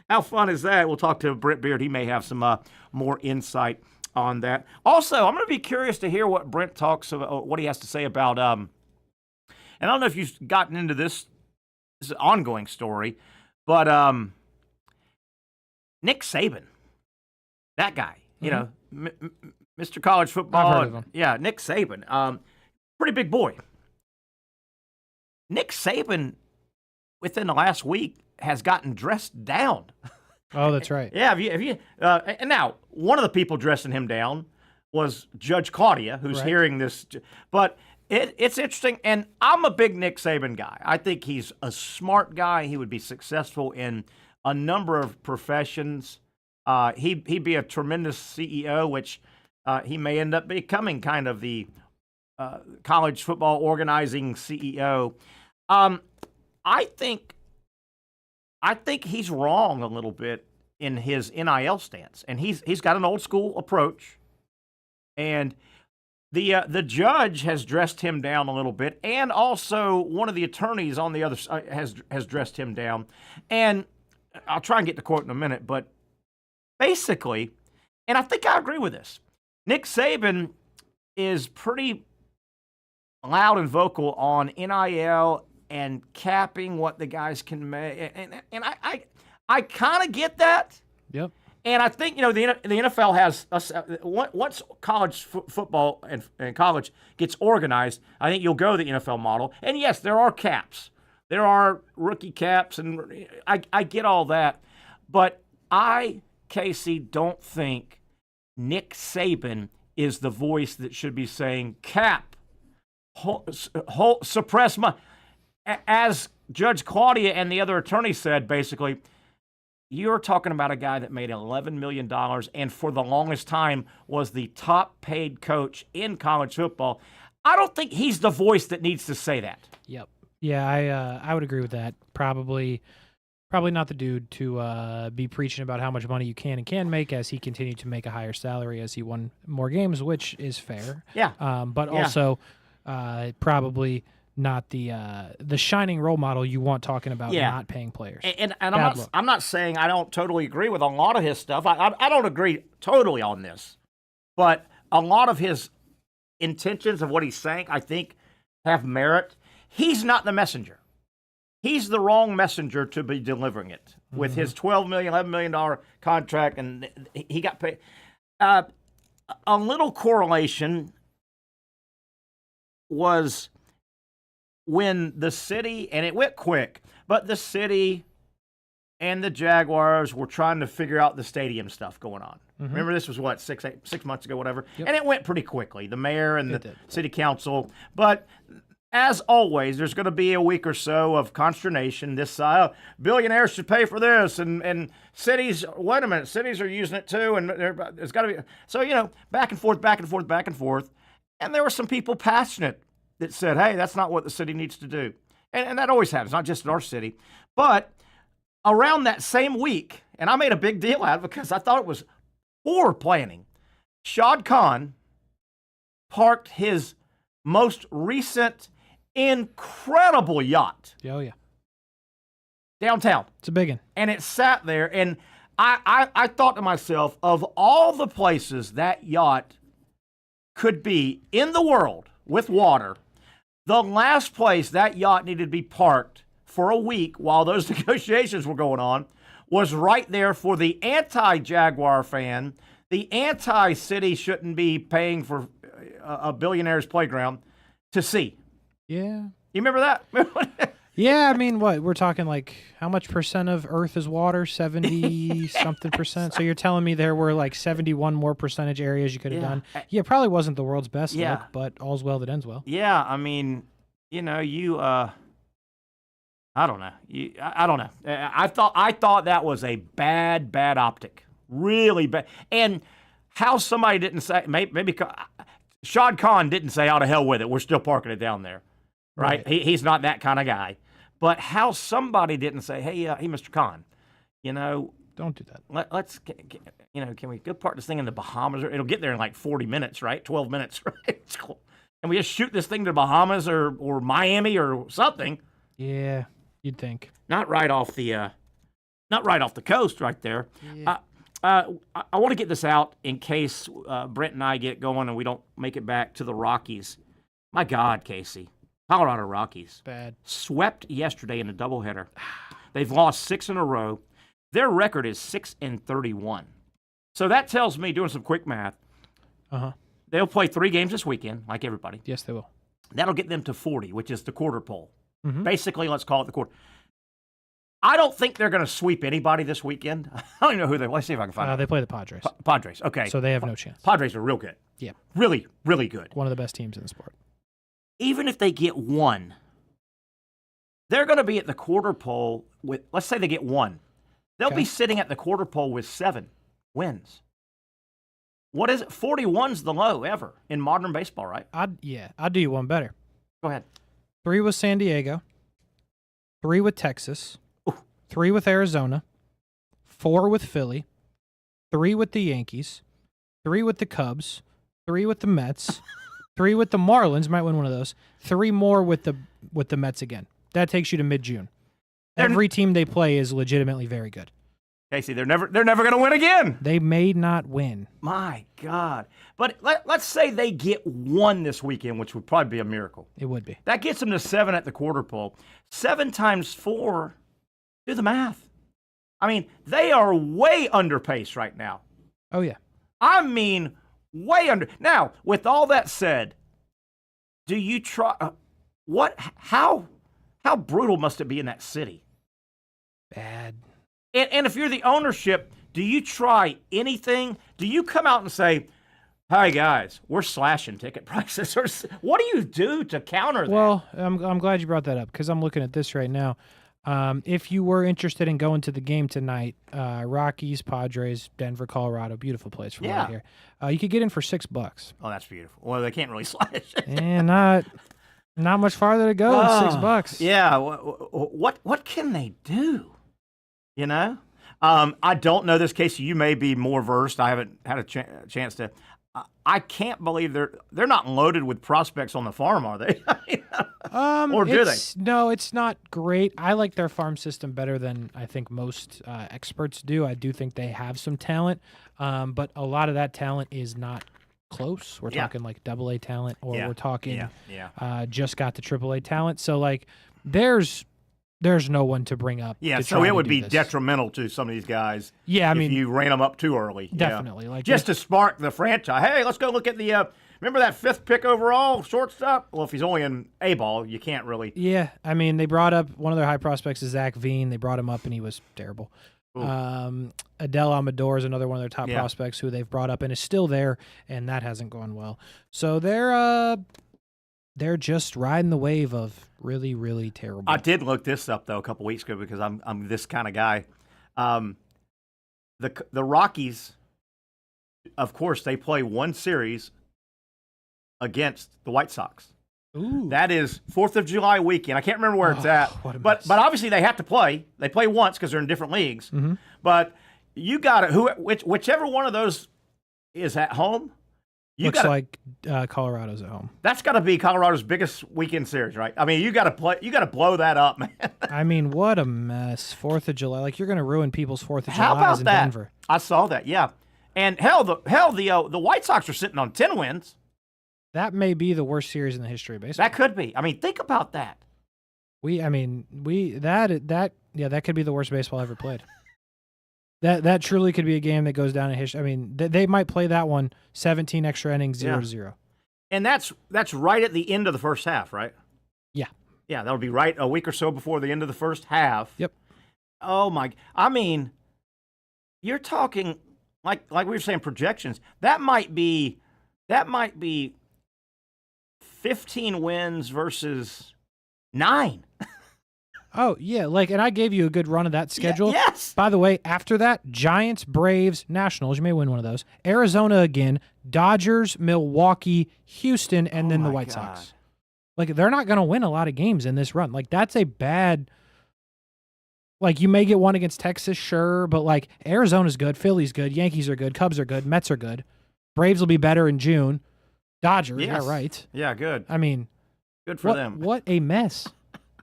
How fun is that? We'll talk to Brent Beaird. He may have some more insight on that. Also, I'm going to be curious to hear what Brent talks about, what he has to say about, and I don't know if you've gotten into this is an ongoing story, but Nick Saban, that guy, Mr. College Football. I've heard of him. Yeah, Nick Saban, pretty big boy. Nick Saban, within the last week, has gotten dressed down. Oh, that's right. Yeah, have you? And now, one of the people dressing him down was Judge Claudia, who's hearing this. But it's interesting, and I'm a big Nick Saban guy. I think he's a smart guy. He would be successful in a number of professions. He'd be a tremendous CEO, which he may end up becoming kind of the college football organizing CEO. I think he's wrong a little bit in his NIL stance, and he's got an old school approach, and The judge has dressed him down a little bit, and also one of the attorneys on the other side has dressed him down. And I'll try and get the quote in a minute, but basically, and I think I agree with this, Nick Saban is pretty loud and vocal on NIL and capping what the guys can make, and I kind of get that. Yep. And I think, the NFL has, once college football and college gets organized, I think you'll go the NFL model. And yes, there are caps. There are rookie caps, and I get all that. But I, Casey, don't think Nick Saban is the voice that should be saying cap, suppress money. As Judge Claudia and the other attorney said, basically, you're talking about a guy that made $11 million and for the longest time was the top paid coach in college football. I don't think he's the voice that needs to say that. Yep. Yeah, I would agree with that. Probably not the dude to be preaching about how much money you can and can make as he continued to make a higher salary as he won more games, which is fair. Yeah. But also probably not the shining role model you want talking about not paying players. And I'm not saying I don't totally agree with a lot of his stuff. I don't agree totally on this. But a lot of his intentions of what he's saying, I think, have merit. He's not the messenger. He's the wrong messenger to be delivering it with his $12 million, $11 million contract, and he got paid. A little correlation was when the city, and it went quick, but the city and the Jaguars were trying to figure out the stadium stuff going on. Remember, this was, 6 months ago, whatever? Yep. And it went pretty quickly, the mayor and the city council. But as always, there's going to be a week or so of consternation. This billionaires should pay for this, and cities, wait a minute, cities are using it too, and there's got to be. So, back and forth, back and forth, back and forth. And there were some people passionate that said, hey, that's not what the city needs to do. And that always happens, not just in our city. But around that same week, and I made a big deal out of it because I thought it was poor planning, Shad Khan parked his most recent incredible yacht. Oh, yeah. Downtown. It's a big one. And it sat there, and I thought to myself, of all the places that yacht could be in the world with water, the last place that yacht needed to be parked for a week while those negotiations were going on was right there for the anti-Jaguar fan, the anti-city shouldn't be paying for a billionaire's playground to see. Yeah. You remember that? Yeah, I mean, what? We're talking like how much percent of Earth is water? 70-something percent. So you're telling me there were like 71 more percentage areas you could have done. Yeah, it probably wasn't the world's best look, but all's well that ends well. Yeah, I mean, I don't know. I don't know. I thought that was a bad optic. Really bad. And how somebody didn't say, maybe Shad Khan didn't say, "Oh, to hell with it. We're still parking it down there." Right? He's not that kind of guy. But how somebody didn't say, hey, Mr. Khan, don't do that. Let's, can we go park this thing in the Bahamas? It'll get there in like 40 minutes, right? 12 minutes, right? And we just shoot this thing to the Bahamas or Miami or something. Yeah, you'd think. Not right off the coast right there. Yeah. I want to get this out in case Brent and I get going and we don't make it back to the Rockies. My God, Casey. Colorado Rockies. Bad. Swept yesterday in a doubleheader. They've lost 6 in a row. Their record is 6-31. So that tells me, doing some quick math, they'll play 3 games this weekend, like everybody. Yes, they will. That'll get them to 40, which is the quarter pole. Basically, let's call it the quarter. I don't think they're going to sweep anybody this weekend. I don't even know who they. Let's see if I can find out. They play the Padres. Padres, okay. So they have no chance. Padres are real good. Yeah. Really, really good. One of the best teams in the sport. Even if they get 1, they're going to be at the quarter pole with, let's say they get 1. They'll be sitting at the quarter pole with 7 wins. What is it? 41's the low ever in modern baseball, right? I'll do you one better. Go ahead. 3 with San Diego, 3 with Texas, 3 with Arizona, 4 with Philly, 3 with the Yankees, 3 with the Cubs, 3 with the Mets, 3 with the Marlins, might win one of those. 3 more with the Mets again. That takes you to mid-June. Every team they play is legitimately very good. Casey, they're never going to win again. They may not win. My God. But let's say they get 1 this weekend, which would probably be a miracle. It would be. That gets them to 7 at the quarter pole. 7 times 4, do the math. I mean, they are way under pace right now. Oh, yeah. I mean, way under. Now, with all that said, do you try how brutal must it be in that city? Bad. And if you're the ownership, do you try anything? Do you come out and say, "Hi guys, we're slashing ticket prices"? Or what do you do to counter that? Well, I'm glad you brought that up because I'm looking at this right now. If you were interested in going to the game tonight, Rockies, Padres, Denver, Colorado, beautiful place from right here. You could get in for $6. Oh, that's beautiful. Well, they can't really slash. And not much farther to go than $6. Yeah. What can they do? You know, I don't know this, Casey. You may be more versed. I haven't had a chance to. I can't believe they're not loaded with prospects on the farm, are they? Or do they? No, it's not great. I like their farm system better than I think most experts do. I do think they have some talent, but a lot of that talent is not close. We're talking like AA talent, or we're talking just got to AAA talent. So like, there's no one to bring up. Yeah, so it would be detrimental to some of these guys. Yeah, I mean, if you ran them up too early. Definitely, yeah. like just to spark the franchise. Hey, let's go look at the. Remember that 5th pick overall shortstop? Well, if he's only in A ball, you can't really. Yeah, I mean, they brought up one of their high prospects is Zach Veen. They brought him up and he was terrible. Adele Amador is another one of their top prospects who they've brought up and is still there, and that hasn't gone well. So they're just riding the wave of really, really terrible. I did look this up though a couple weeks ago because I'm this kind of guy. The Rockies, of course, they play one series against the White Sox. Ooh. That is 4th of July weekend. I can't remember where it's at, but obviously they have to play. They play once because they're in different leagues. Mm-hmm. But you got it. Whichever one of those is at home. Looks like Colorado's at home. That's got to be Colorado's biggest weekend series, right? I mean, you got to play. You got to blow that up, man. I mean, what a mess! 4th of July, like you're going to ruin people's 4th of How July about in that? Denver. I saw that. Yeah, and the White Sox are sitting on 10 wins. That may be the worst series in the history of baseball. That could be. I mean, think about that. That could be the worst baseball ever played. That truly could be a game that goes down in history. I mean, they might play that one 17 extra innings, 0-0. And that's right at the end of the first half, right? Yeah. Yeah, that'll be right a week or so before the end of the first half. Yep. Oh my! I mean, you're talking like we were saying projections. That might be 15 wins versus 9. Oh, yeah, and I gave you a good run of that schedule. Yes. By the way, after that, Giants, Braves, Nationals, you may win one of those. Arizona again, Dodgers, Milwaukee, Houston, and then the White Sox. Like, they're not going to win a lot of games in this run. Like, that's a bad... Like, you may get one against Texas, sure, but, like, Arizona's good, Philly's good, Yankees are good, Cubs are good, Mets are good. Braves will be better in June. Dodgers, yeah, right. Yeah, good. I mean... Good for them. What a mess.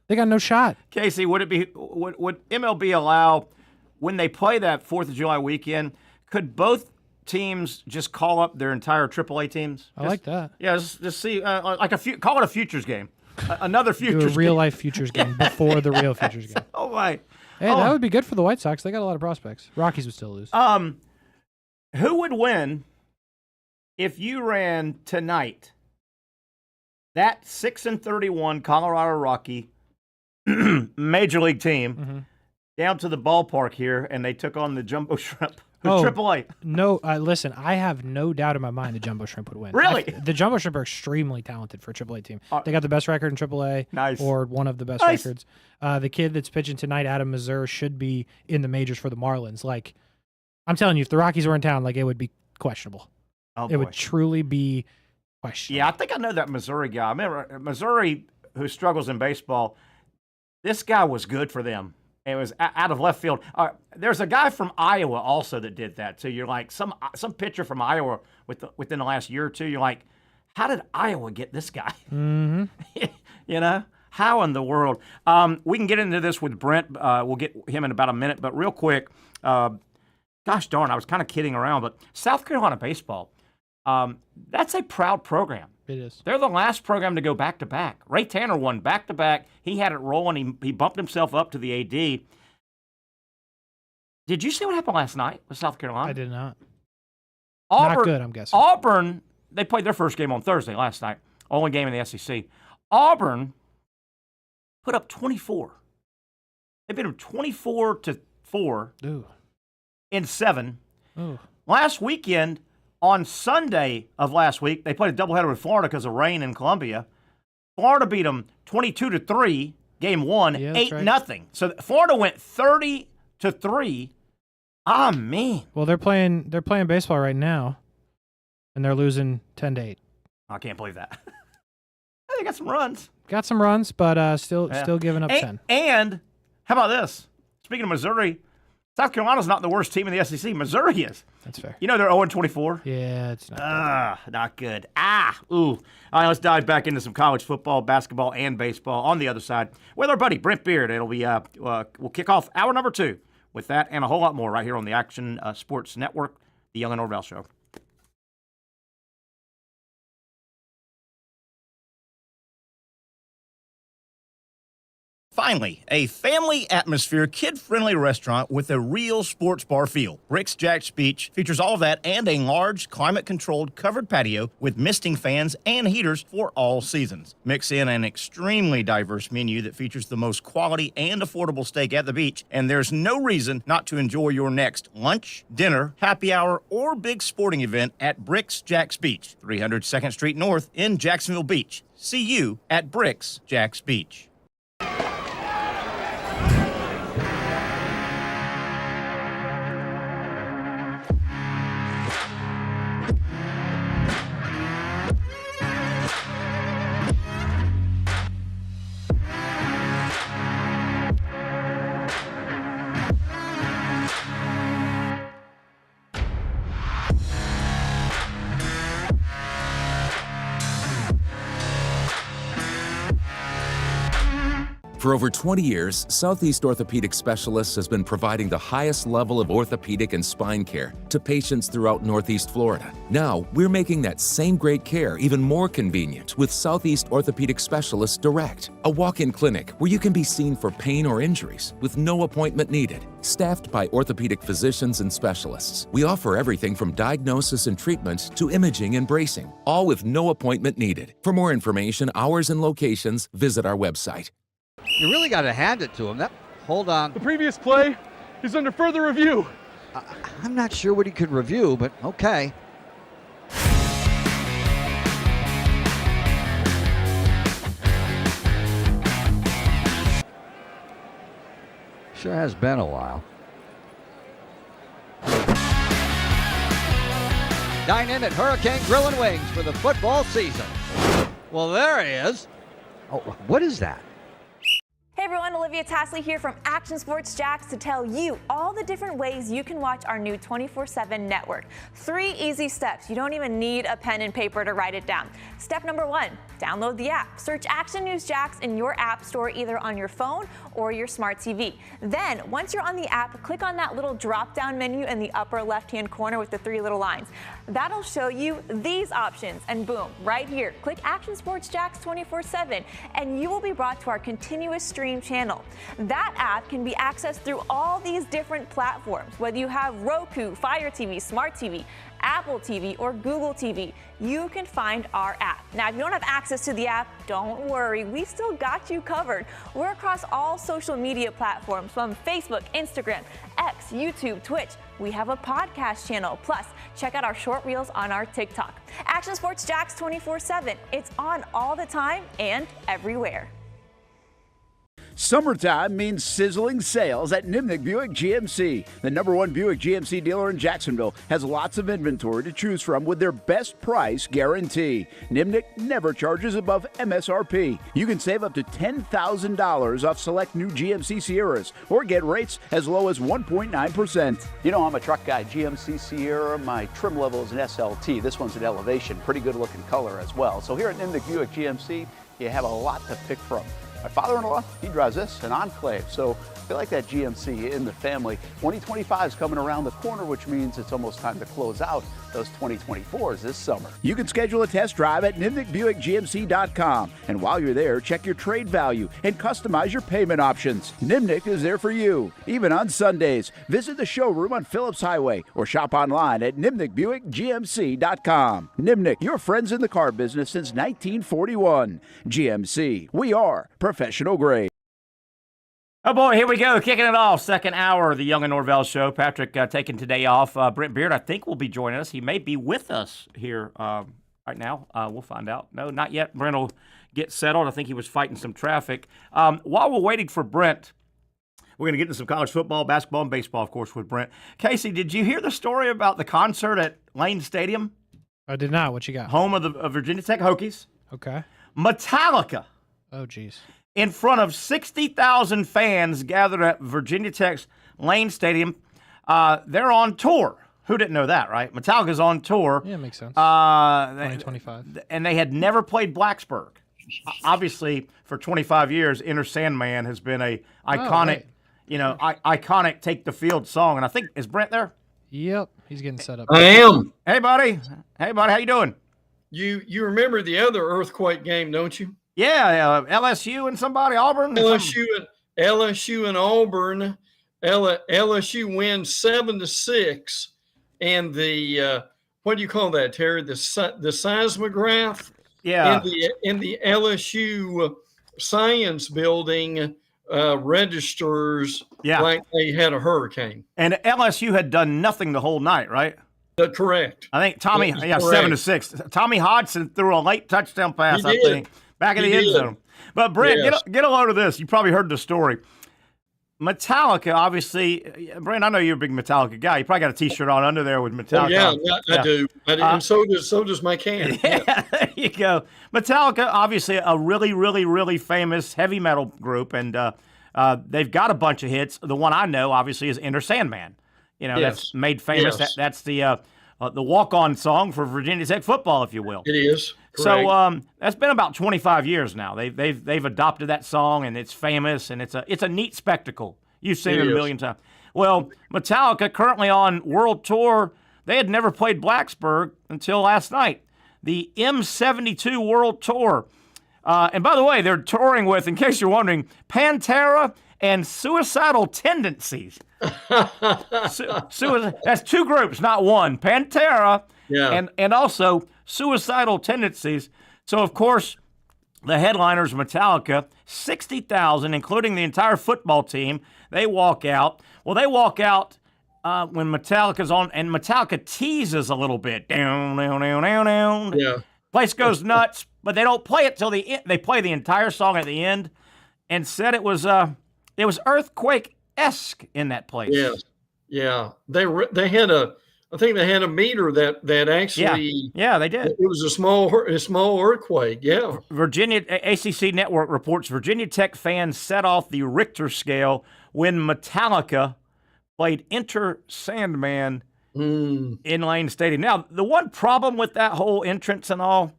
They got no shot. Casey, would MLB allow, when they play that 4th of July weekend, could both teams just call up their entire AAA teams? I like that. Yeah, just see, call it a futures game. Another futures game. Do a real-life futures game before the real futures game. Oh, my. Hey, that would be good for the White Sox. They got a lot of prospects. Rockies would still lose. Who would win if you ran tonight that 6-31 Colorado Rocky Major League team down to the ballpark here, and they took on the Jumbo Shrimp, AAA. No, listen, I have no doubt in my mind the Jumbo Shrimp would win. Really? The Jumbo Shrimp are extremely talented for a AAA team. They got the best record in AAA, nice, or one of the best records. The kid that's pitching tonight out of Missouri should be in the majors for the Marlins. Like, I'm telling you, if the Rockies were in town, like, it would be questionable. Oh, it would truly be questionable. Yeah, I think I know that Missouri guy. I remember Missouri, who struggles in baseball. This guy was good for them. It was out of left field. There's a guy from Iowa also that did that too. You're like some pitcher from Iowa within the last year or two. You're like, how did Iowa get this guy? Mm-hmm. You know, how in the world? We can get into this with Brent. We'll get him in about a minute, but real quick, gosh darn, I was kind of kidding around, but South Carolina baseball, that's a proud program. It is. They're the last program to go back-to-back. Ray Tanner won back-to-back. He had it rolling. He bumped himself up to the AD. Did you see what happened last night with South Carolina? I did not. Auburn, Not good, I'm guessing. Auburn, they played their first game on Thursday last night. Only game in the SEC. Auburn put up 24. They beat them 24-4 Ooh. in 7. Ooh. Last weekend, on Sunday of last week, they played a doubleheader with Florida because of rain in Columbia. Florida beat them 22-3, game 1, 8-0. Right. So Florida went 30-3. Ah, man. Well, they're playing baseball right now, and they're losing 10-8. I can't believe that. They got some runs. Got some runs, but still giving up 10. And how about this? Speaking of Missouri, South Carolina's not the worst team in the SEC. Missouri is. That's fair. You know they're 0-24? Yeah, it's not good. Not good. Ooh. All right, let's dive back into some college football, basketball, and baseball on the other side with our buddy Brent Beaird. It'll be we'll kick off hour number 2 with that and a whole lot more right here on the Action Sports Network, the Young Norvelle Show. Finally, a family atmosphere, kid-friendly restaurant with a real sports bar feel. Bricks Jack's Beach features all of that and a large, climate-controlled covered patio with misting fans and heaters for all seasons. Mix in an extremely diverse menu that features the most quality and affordable steak at the beach, and there's no reason not to enjoy your next lunch, dinner, happy hour, or big sporting event at Bricks Jack's Beach, 300 2nd Street North in Jacksonville Beach. See you at Bricks Jack's Beach. For over 20 years, Southeast Orthopedic Specialists has been providing the highest level of orthopedic and spine care to patients throughout Northeast Florida. Now, we're making that same great care even more convenient with Southeast Orthopedic Specialists Direct, a walk-in clinic where you can be seen for pain or injuries with no appointment needed. Staffed by orthopedic physicians and specialists, we offer everything from diagnosis and treatment to imaging and bracing, all with no appointment needed. For more information, hours, and locations, visit our website. You really got to hand it to him. Hold on. The previous play is under further review. I'm not sure what he could review, but okay. Sure has been a while. Dine in at Hurricane Grill and Wings for the football season. Well, there he is. Oh, what is that? Hey everyone, Olivia Tasley here from Action Sports Jacks to tell you all the different ways you can watch our new 24/7 network. 3 easy steps. You don't even need a pen and paper to write it down. Step number 1, download the app. Search Action News Jacks in your app store either on your phone or your smart TV. Then, once you're on the app, click on that little drop-down menu in the upper left-hand corner with the 3 little lines. That'll show you these options, and boom, right here, click Action Sports Jacks 24/7, and you will be brought to our continuous stream channel. That app can be accessed through all these different platforms, whether you have Roku, Fire TV, Smart TV, Apple TV, or Google TV. You can find our app. Now, if you don't have access to the app, don't worry. We still got you covered. We're across all social media platforms from Facebook, Instagram, X, YouTube, Twitch. We have a podcast channel. Plus, check out our short reels on our TikTok. Action Sports Jacks 24/7. It's on all the time and everywhere. Summertime means sizzling sales at Nimnick Buick GMC. The #1 Buick GMC dealer in Jacksonville has lots of inventory to choose from with their best price guarantee. Nimnick never charges above MSRP. You can save up to $10,000 off select new GMC Sierras or get rates as low as 1.9%. You know, I'm a truck guy. GMC Sierra, my trim level is an SLT. This one's an Elevation. Pretty good looking color as well. So here at Nimnick Buick GMC, you have a lot to pick from. My father-in-law, he drives this, an Enclave, so I feel like that GMC in the family. 2025 is coming around the corner, which means it's almost time to close out those 2024s this summer. You can schedule a test drive at NimnickBuickGMC.com, and while you're there, check your trade value and customize your payment options. Nimnick is there for you, even on Sundays. Visit the showroom on Phillips Highway or shop online at NimnickBuickGMC.com. Nimnick, your friends in the car business since 1941. GMC, we are professional grade. Oh, boy, here we go. Kicking it off. Second hour of the Young Norvelle Show. Patrick taking today off. Brent Beaird, I think, will be joining us. He may be with us here right now. We'll find out. No, not yet. Brent will get settled. I think he was fighting some traffic. While we're waiting for Brent, we're going to get into some college football, basketball, and baseball, of course, with Brent. Casey, did you hear the story about the concert at Lane Stadium? I did not. What you got? Home of the Virginia Tech Hokies. Okay. Metallica. Oh, geez. In front of 60,000 fans gathered at Virginia Tech's Lane Stadium. They're on tour. Who didn't know that, right? Metallica's on tour. Yeah, makes sense. 2025. And they had never played Blacksburg. Obviously, for 25 years, Enter Sandman has been a iconic, iconic take the field song. And I think, is Brent there? Yep, he's getting set up. I am. Hey, buddy. How you doing? You remember the other earthquake game, don't you? Yeah, LSU and somebody, Auburn. LSU and Auburn. LSU wins 7-6, and the what do you call that, Terry? The seismograph. Yeah. In the LSU science building registers like they had a hurricane. And LSU had done nothing the whole night, right? Correct. I think Tommy, 7-6. Tommy Hodgson threw a late touchdown pass, I think. Back in the end zone. But, Brent, get a load of this. You probably heard the story. Metallica, obviously, Brent, I know you're a big Metallica guy. You probably got a T-shirt on under there with Metallica. I do. And so does my can. Yeah, there you go. Metallica, obviously, a really, really, really famous heavy metal group, and they've got a bunch of hits. The one I know, obviously, is Enter Sandman. That's made famous. Yes. That's the walk-on song for Virginia Tech football, if you will. It is. Correct. So that's been about 25 years now. They've adopted that song, and it's famous, and it's a neat spectacle. You've seen it a million times. Well, Metallica, currently on world tour, they had never played Blacksburg until last night. The M72 World Tour. And by the way, they're touring with, in case you're wondering, Pantera and Suicidal Tendencies. That's two groups, not one. Pantera and also Suicidal Tendencies. So, of course, the headliners, Metallica, 60,000, including the entire football team, they walk out. Well, they walk out when Metallica's on, and Metallica teases a little bit. Down, down, down, down, down. Yeah. Place goes nuts, but they don't play it till the end. They play the entire song at the end, and said it was earthquake-esque in that place. Yes. Yeah. They had I think they had a meter that actually. Yeah, they did. It was a small earthquake. Yeah. Virginia ACC Network reports Virginia Tech fans set off the Richter scale when Metallica played Enter Sandman in Lane Stadium. Now, the one problem with that whole entrance and all,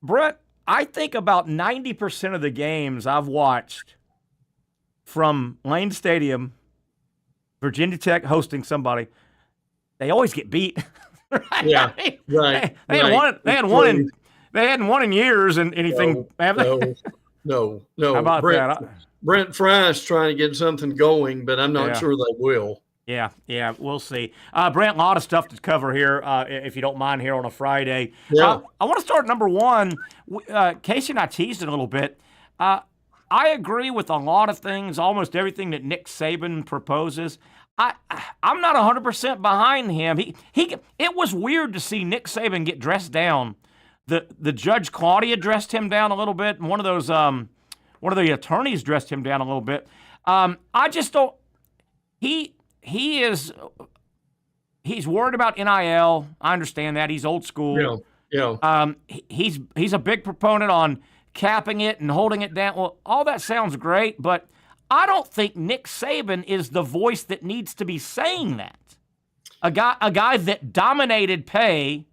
Brett, I think about 90% of the games I've watched from Lane Stadium, Virginia Tech hosting somebody, they always get beat. Right? Yeah, right. They hadn't won in years and anything. No. How about that? Brent Fry's trying to get something going, but I'm not sure they will. Yeah, we'll see. Brent, a lot of stuff to cover here, if you don't mind, here on a Friday. Yeah. I want to start number one. Casey and I teased it a little bit. I agree with a lot of things, almost everything that Nick Saban proposes. I'm not 100% behind him. It was weird to see Nick Saban get dressed down. The Judge Claudia dressed him down a little bit. One of those one of the attorneys dressed him down a little bit. I just don't. He's worried about NIL. I understand that. He's old school. Yeah. He's a big proponent on capping it and holding it down. Well, all that sounds great, but I don't think Nick Saban is the voice that needs to be saying that. A guy that dominated pay,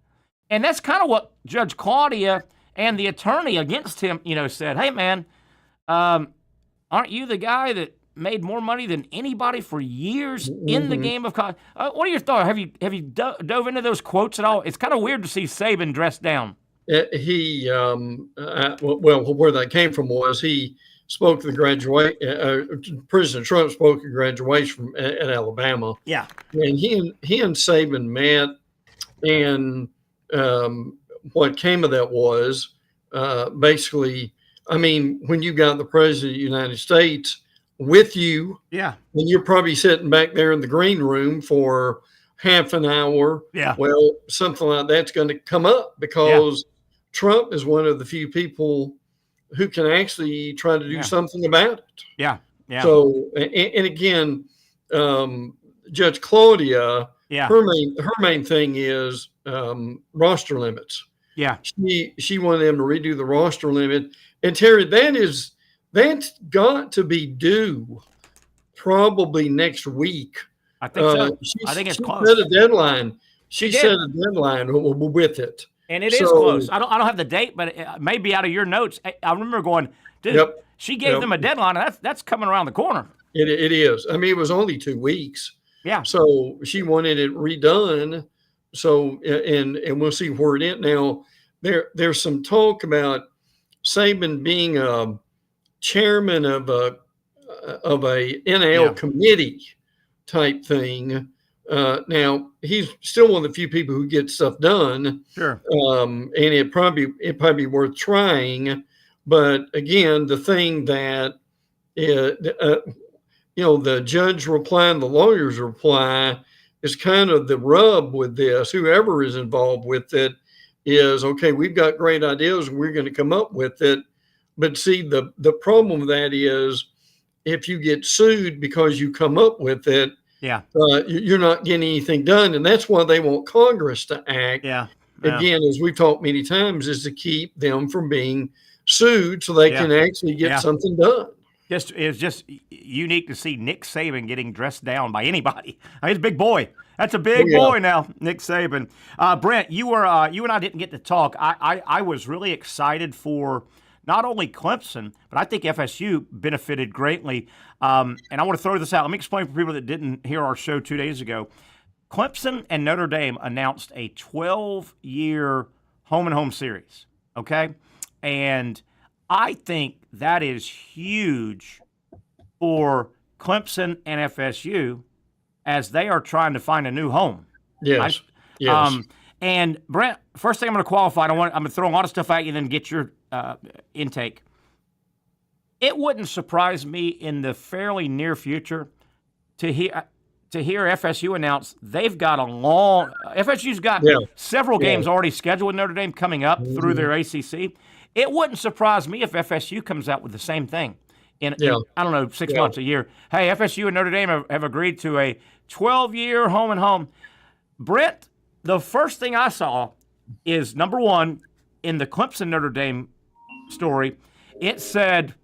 and that's kind of what Judge Claudia and the attorney against him, said. Hey, man, aren't you the guy that made more money than anybody for years in the game of college? What are your thoughts? Have you dove into those quotes at all? It's kind of weird to see Saban dressed down. Where that came from was he spoke at the President Trump spoke at graduation at Alabama. Yeah. And he and Saban met, and what came of that was basically, when you got the President of the United States with you, yeah, and you're probably sitting back there in the green room for half an hour. Yeah. Well, something like that's going to come up because Trump is one of the few people who can actually try to do something about it. Yeah. Yeah. So, and again, Judge Claudia, her main thing is roster limits. Yeah. She wanted them to redo the roster limit. And Terry, that's got to be due probably next week. I think so. I think it's close. Set a deadline. She set a deadline with it. And it is close. I don't have the date, but it may be out of your notes. I remember going, dude, she gave them a deadline, and that's coming around the corner. It is. It was only 2 weeks. Yeah. So she wanted it redone. So and we'll see where it is. Now there's some talk about Saban being a chairman of a NIL committee type thing. Now he's still one of the few people who get stuff done. Sure. And it probably be worth trying. But again, the thing that the judge reply and the lawyers reply is kind of the rub with this. Whoever is involved with it is, okay, we've got great ideas and we're going to come up with it. But see, the problem with that is if you get sued because you come up with it, you're not getting anything done. And that's why they want Congress to act. Yeah. Again, as we've talked many times, is to keep them from being sued so they can actually get something done. It's just unique to see Nick Saban getting dressed down by anybody. He's a big boy. That's a big boy now, Nick Saban. Brent, you and I didn't get to talk. I was really excited for not only Clemson, but I think FSU benefited greatly. And I want to throw this out. Let me explain for people that didn't hear our show 2 days ago. Clemson and Notre Dame announced a 12-year home-and-home series, okay? And I think that is huge for Clemson and FSU as they are trying to find a new home. Yes. And Brent, first thing I'm going to qualify, I'm going to throw a lot of stuff at you and then get your intake. It wouldn't surprise me in the fairly near future to hear FSU announce they've got FSU's got several games already scheduled with Notre Dame coming up through their ACC. It wouldn't surprise me if FSU comes out with the same thing in I don't know, 6 months, a year. Hey, FSU and Notre Dame have agreed to a 12-year home and home. Brent, the first thing I saw is, number one, in the Clemson Notre Dame story, it said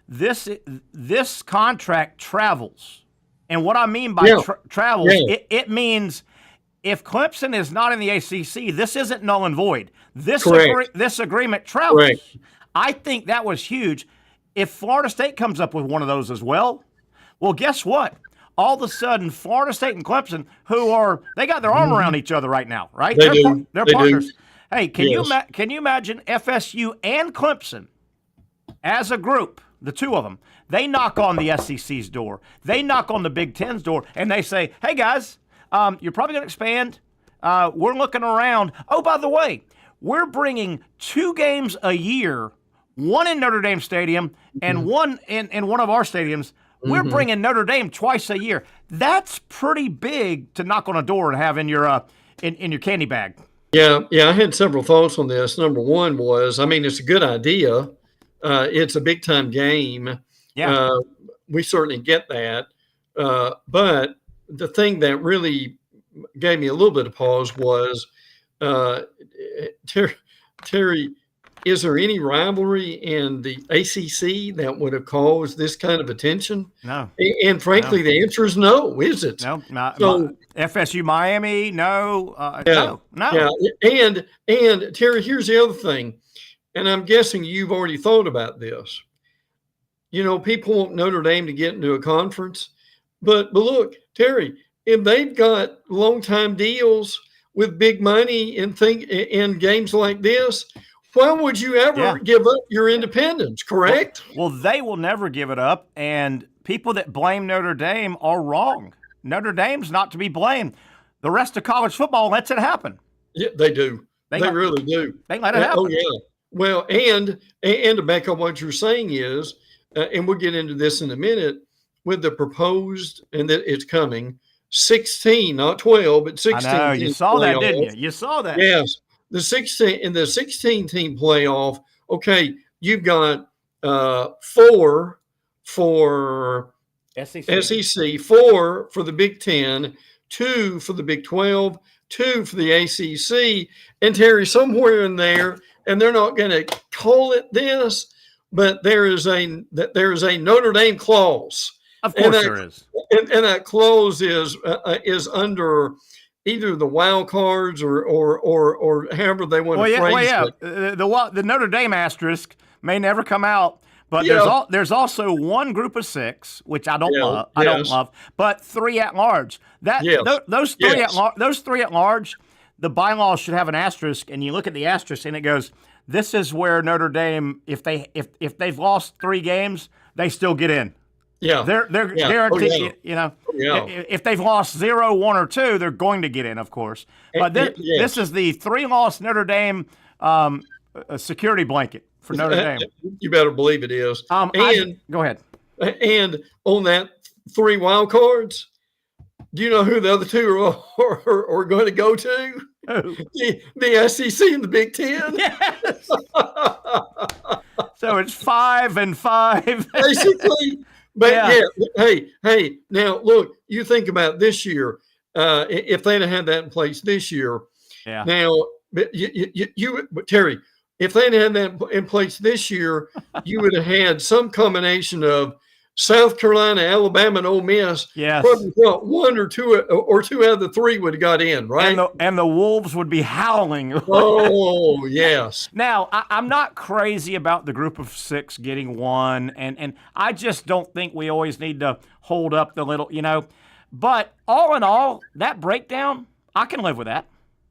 this contract travels. And what I mean by travels, it means if Clemson is not in the ACC, this isn't null and void. This agreement travels. Correct. I think that was huge. If Florida State comes up with one of those as well, guess what? All of a sudden, Florida State and Clemson, they got their arm around each other right now, right? They're partners. Hey, can you imagine FSU and Clemson as a group, the two of them, they knock on the SEC's door, they knock on the Big Ten's door, and they say, hey, guys, you're probably going to expand. We're looking around. Oh, by the way, we're bringing 2 games a year, one in Notre Dame Stadium and one in one of our stadiums. We're bringing Notre Dame twice a year. That's pretty big to knock on a door and have in your in your candy bag. Yeah, I had several thoughts on this. Number one was, it's a good idea. it's a big time game. Yeah. We certainly get that. But the thing that really gave me a little bit of pause was, Terry, is there any rivalry in the ACC that would have caused this kind of attention? No. And frankly, the answer is no, is it? No. So, FSU Miami, no. yeah, No. Yeah. And Terry, here's the other thing, and I'm guessing you've already thought about this. People want Notre Dame to get into a conference, but look, Terry, if they've got long-time deals with big money in games like this, why would you ever give up your independence, correct? Well, they will never give it up, and people that blame Notre Dame are wrong. Notre Dame's not to be blamed. The rest of college football lets it happen. Yeah, they do. They really do. They let it happen. Oh, yeah. Well, and to back up what you're saying is, and we'll get into this in a minute, with the proposed, and that it's coming, 16, not 12, but 16. I know, you saw that, didn't you? You saw that. Yes. The 16 team playoff, okay, you've got 4 for SEC, 4 for the Big Ten, 2 for the Big 12, 2 for the ACC, and Terry, somewhere in there, and they're not going to call it this, but there is a Notre Dame clause. Of course there is. And that clause is under either the wild cards or however they want to phrase it. The Notre Dame asterisk may never come out, but there's also one group of 6, which I don't love. I don't love, but 3 at large. Those 3 at large, the bylaws should have an asterisk, and you look at the asterisk and it goes, this is where Notre Dame, if they've lost 3 games, they still get in. Yeah, they're guaranteed. If they've lost 0, 1, or 2, they're going to get in, of course. But this is the 3-loss Notre Dame security blanket for Notre Dame. You better believe it is. Go ahead. And on that 3 wild cards, do you know who the other 2 are going to go to? The SEC and the Big Ten. Yes. So it's 5 and 5, basically. But hey, now look, you think about this year. If they'd have had that in place this year, now Terry, if they'd had that in place this year, you would have had some combination of South Carolina, Alabama, and Ole Miss. Yes, probably 1 or 2 out of the 3 would have got in, right? And the Wolves would be howling. Oh yes. Now I'm not crazy about the group of 6 getting 1, and I just don't think we always need to hold up the little, But all in all, that breakdown, I can live with that.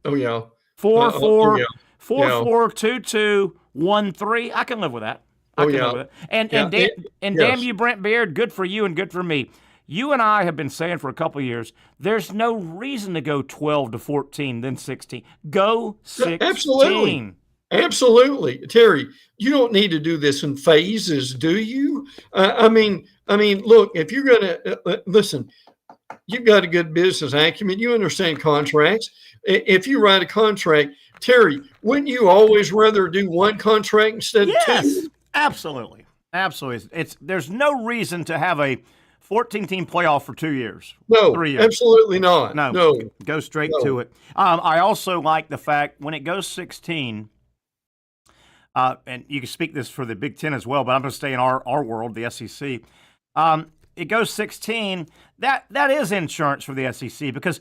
Oh yeah. 4-4, 4-4, 2-2, 1-3. I can live with that. And damn you, Brent Beaird, good for you and good for me. You and I have been saying for a couple of years, there's no reason to go 12 to 14, then 16. Go 16. Absolutely. Terry, you don't need to do this in phases, do you? I mean, look, if you're going to listen, you've got a good business acumen. You understand contracts. If you write a contract, Terry, wouldn't you always rather do 1 contract instead of 2? Absolutely. There's no reason to have a 14-team playoff for 2 years. No, 3 years. Absolutely not. No. Go straight to it. I also like the fact when it goes 16, and you can speak this for the Big Ten as well, but I'm going to stay in our world, the SEC. It goes 16. That is insurance for the SEC because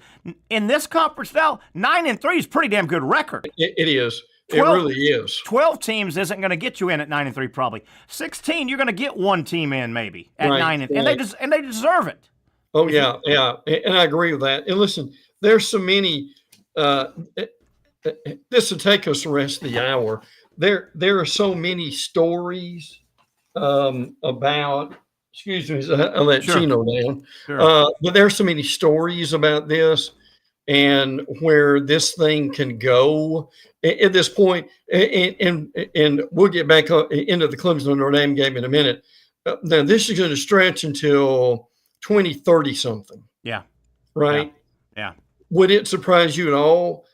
in this conference now, 9-3 is a pretty damn good record. It is. 12, it really is. 12 teams isn't going to get you in at 9-3 probably. 16, you're going to get 1 team in maybe at 9 and they deserve it. Oh yeah, and I agree with that. And listen, there's so many. This will take us the rest of the hour. There are so many stories about. Excuse me, I'll let Chino down. Sure. But there's so many stories about this and where this thing can go at this point. And we'll get back into the Clemson Notre Dame game in a minute. Now, this is going to stretch until 2030 something. Yeah. Right? Yeah. Would it surprise you at all?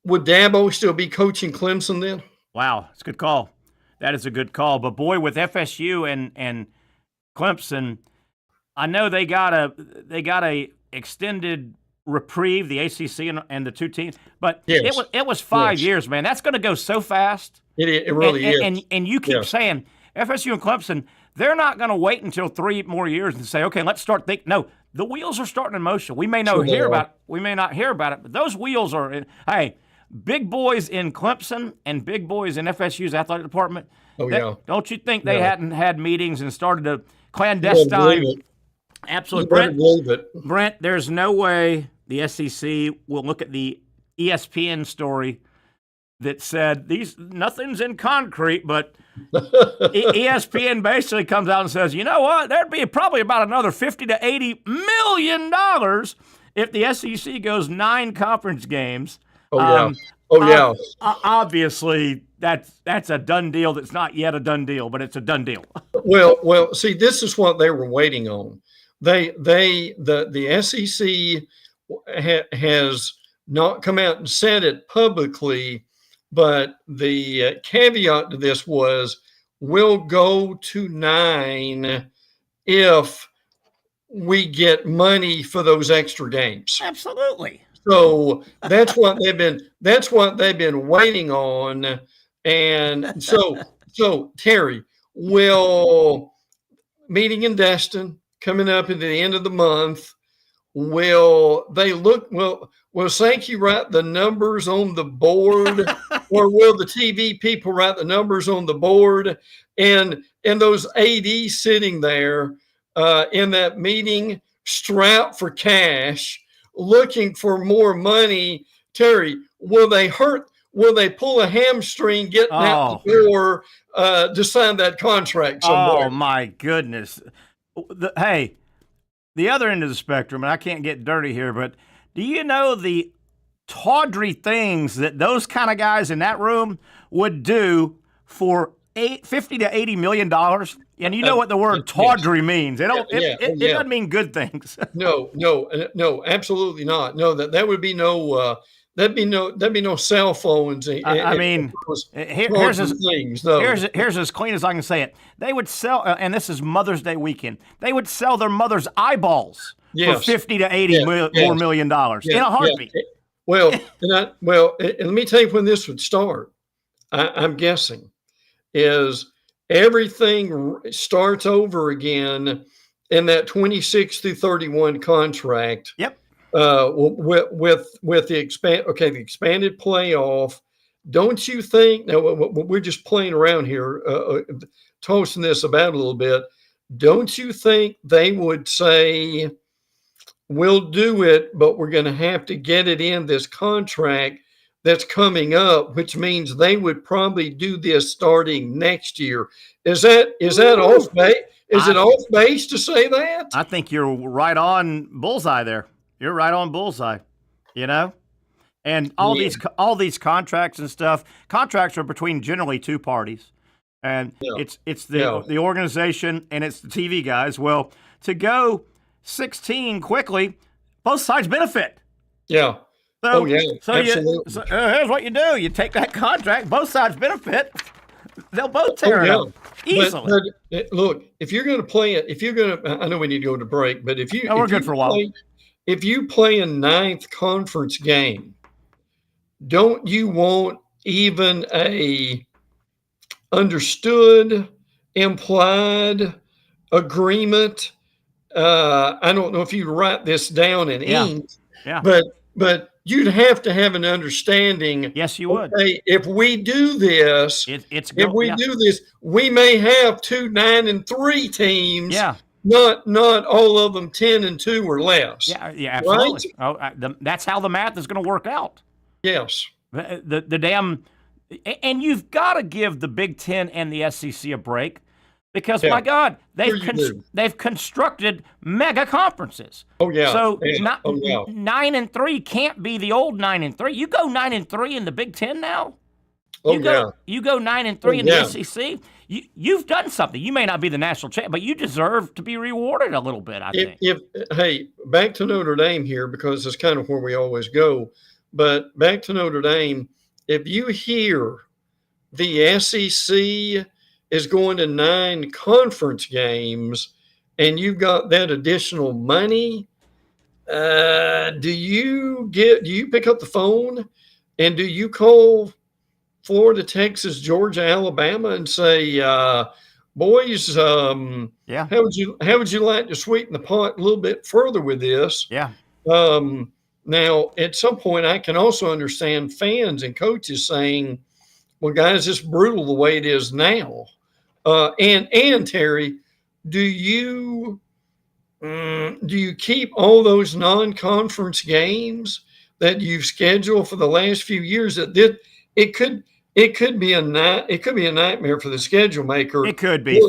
Would Dabo still be coaching Clemson then? Wow, that's a good call. That is a good call. But boy, with FSU and Clemson, I know they got a extended reprieve, the ACC and the two teams, but it was 5 years, man. That's going to go so fast. It really is. And you keep saying FSU and Clemson, they're not going to wait until 3 more years and say, okay, let's start thinking. No, the wheels are starting in motion. We may not hear about it, but those wheels are in. Hey, big boys in Clemson and big boys in FSU's athletic department. Don't you think they hadn't had meetings and started a clandestine? Absolutely. Brent, there's no way the SEC will look at the ESPN story that said nothing's in concrete, but ESPN basically comes out and says, you know what, there'd be probably about another $50 to $80 million if the SEC goes 9 conference games. Obviously, that's a done deal. That's not yet a done deal, but it's a done deal. Well, see, this is what they were waiting on. The SEC has not come out and said it publicly, but the caveat to this was we'll go to 9 if we get money for those extra games. Absolutely. So that's what they've been waiting on. And so Terry, will meeting in Destin coming up at the end of the month, will Sankey write the numbers on the board or will the TV people write the numbers on the board? And those ADs sitting there in that meeting strapped for cash, looking for more money, Terry, will they pull a hamstring getting out the door to sign that contract somewhere? Oh, my goodness. The other end of the spectrum, and I can't get dirty here, but do you know the tawdry things that those kind of guys in that room would do for $50 to $80 million? And you know what the word tawdry means. It doesn't mean good things. No, absolutely not. No, that would be no there'd be no cell phones. Here's as clean as I can say it. They would sell, and this is Mother's Day weekend. They would sell their mother's eyeballs for $50 to $80 million in a heartbeat. And let me tell you when this would start. I'm guessing is everything starts over again in that 26 through 31 contract. Yep. With the expanded playoff, don't you think? Now we're just playing around here, tossing this about a little bit. Don't you think they would say, "We'll do it, but we're going to have to get it in this contract that's coming up," which means they would probably do this starting next year. Is that off base? Is it off base to say that? I think you're right on bullseye there. You're right on bullseye, and all these contracts and stuff. Contracts are between generally 2 parties, and it's the organization and it's the TV guys. Well, to go 16 quickly, both sides benefit. Yeah. So absolutely. Here's what you do: you take that contract, both sides benefit. They'll both tear it up easily. But look, if you're going to play it, I know we need to go to break, but we're good for a while. If you play a 9th conference game, don't you want even a understood, implied agreement? I don't know if you write this down in ink, but you'd have to have an understanding. Yes, you would. Okay, if we do this, we may have 2 9-3 teams. Yeah. Not all of them 10-2 or less. Yeah, absolutely. Right? That's how the math is going to work out. Yes. The damn, and you've got to give the Big Ten and the SEC a break because my God, they've constructed mega conferences. Oh yeah. So 9-3 can't be the old 9-3. You go 9-3 in the Big Ten now. You go 9-3 in the SEC. You've done something. You may not be the national champ, but you deserve to be rewarded a little bit, I think. Hey, back to Notre Dame here, because it's kind of where we always go. But back to Notre Dame, if you hear the SEC is going to 9 conference games and you've got that additional money, do you pick up the phone and do you call Florida, Texas, Georgia, Alabama and say, boys, how would you like to sweeten the pot a little bit further with this? Yeah. Now, at some point, I can also understand fans and coaches saying, well, guys, it's brutal the way it is now. And Terry, do you keep all those non-conference games that you've scheduled for the last few years? It could be a nightmare for the schedule maker. It could be.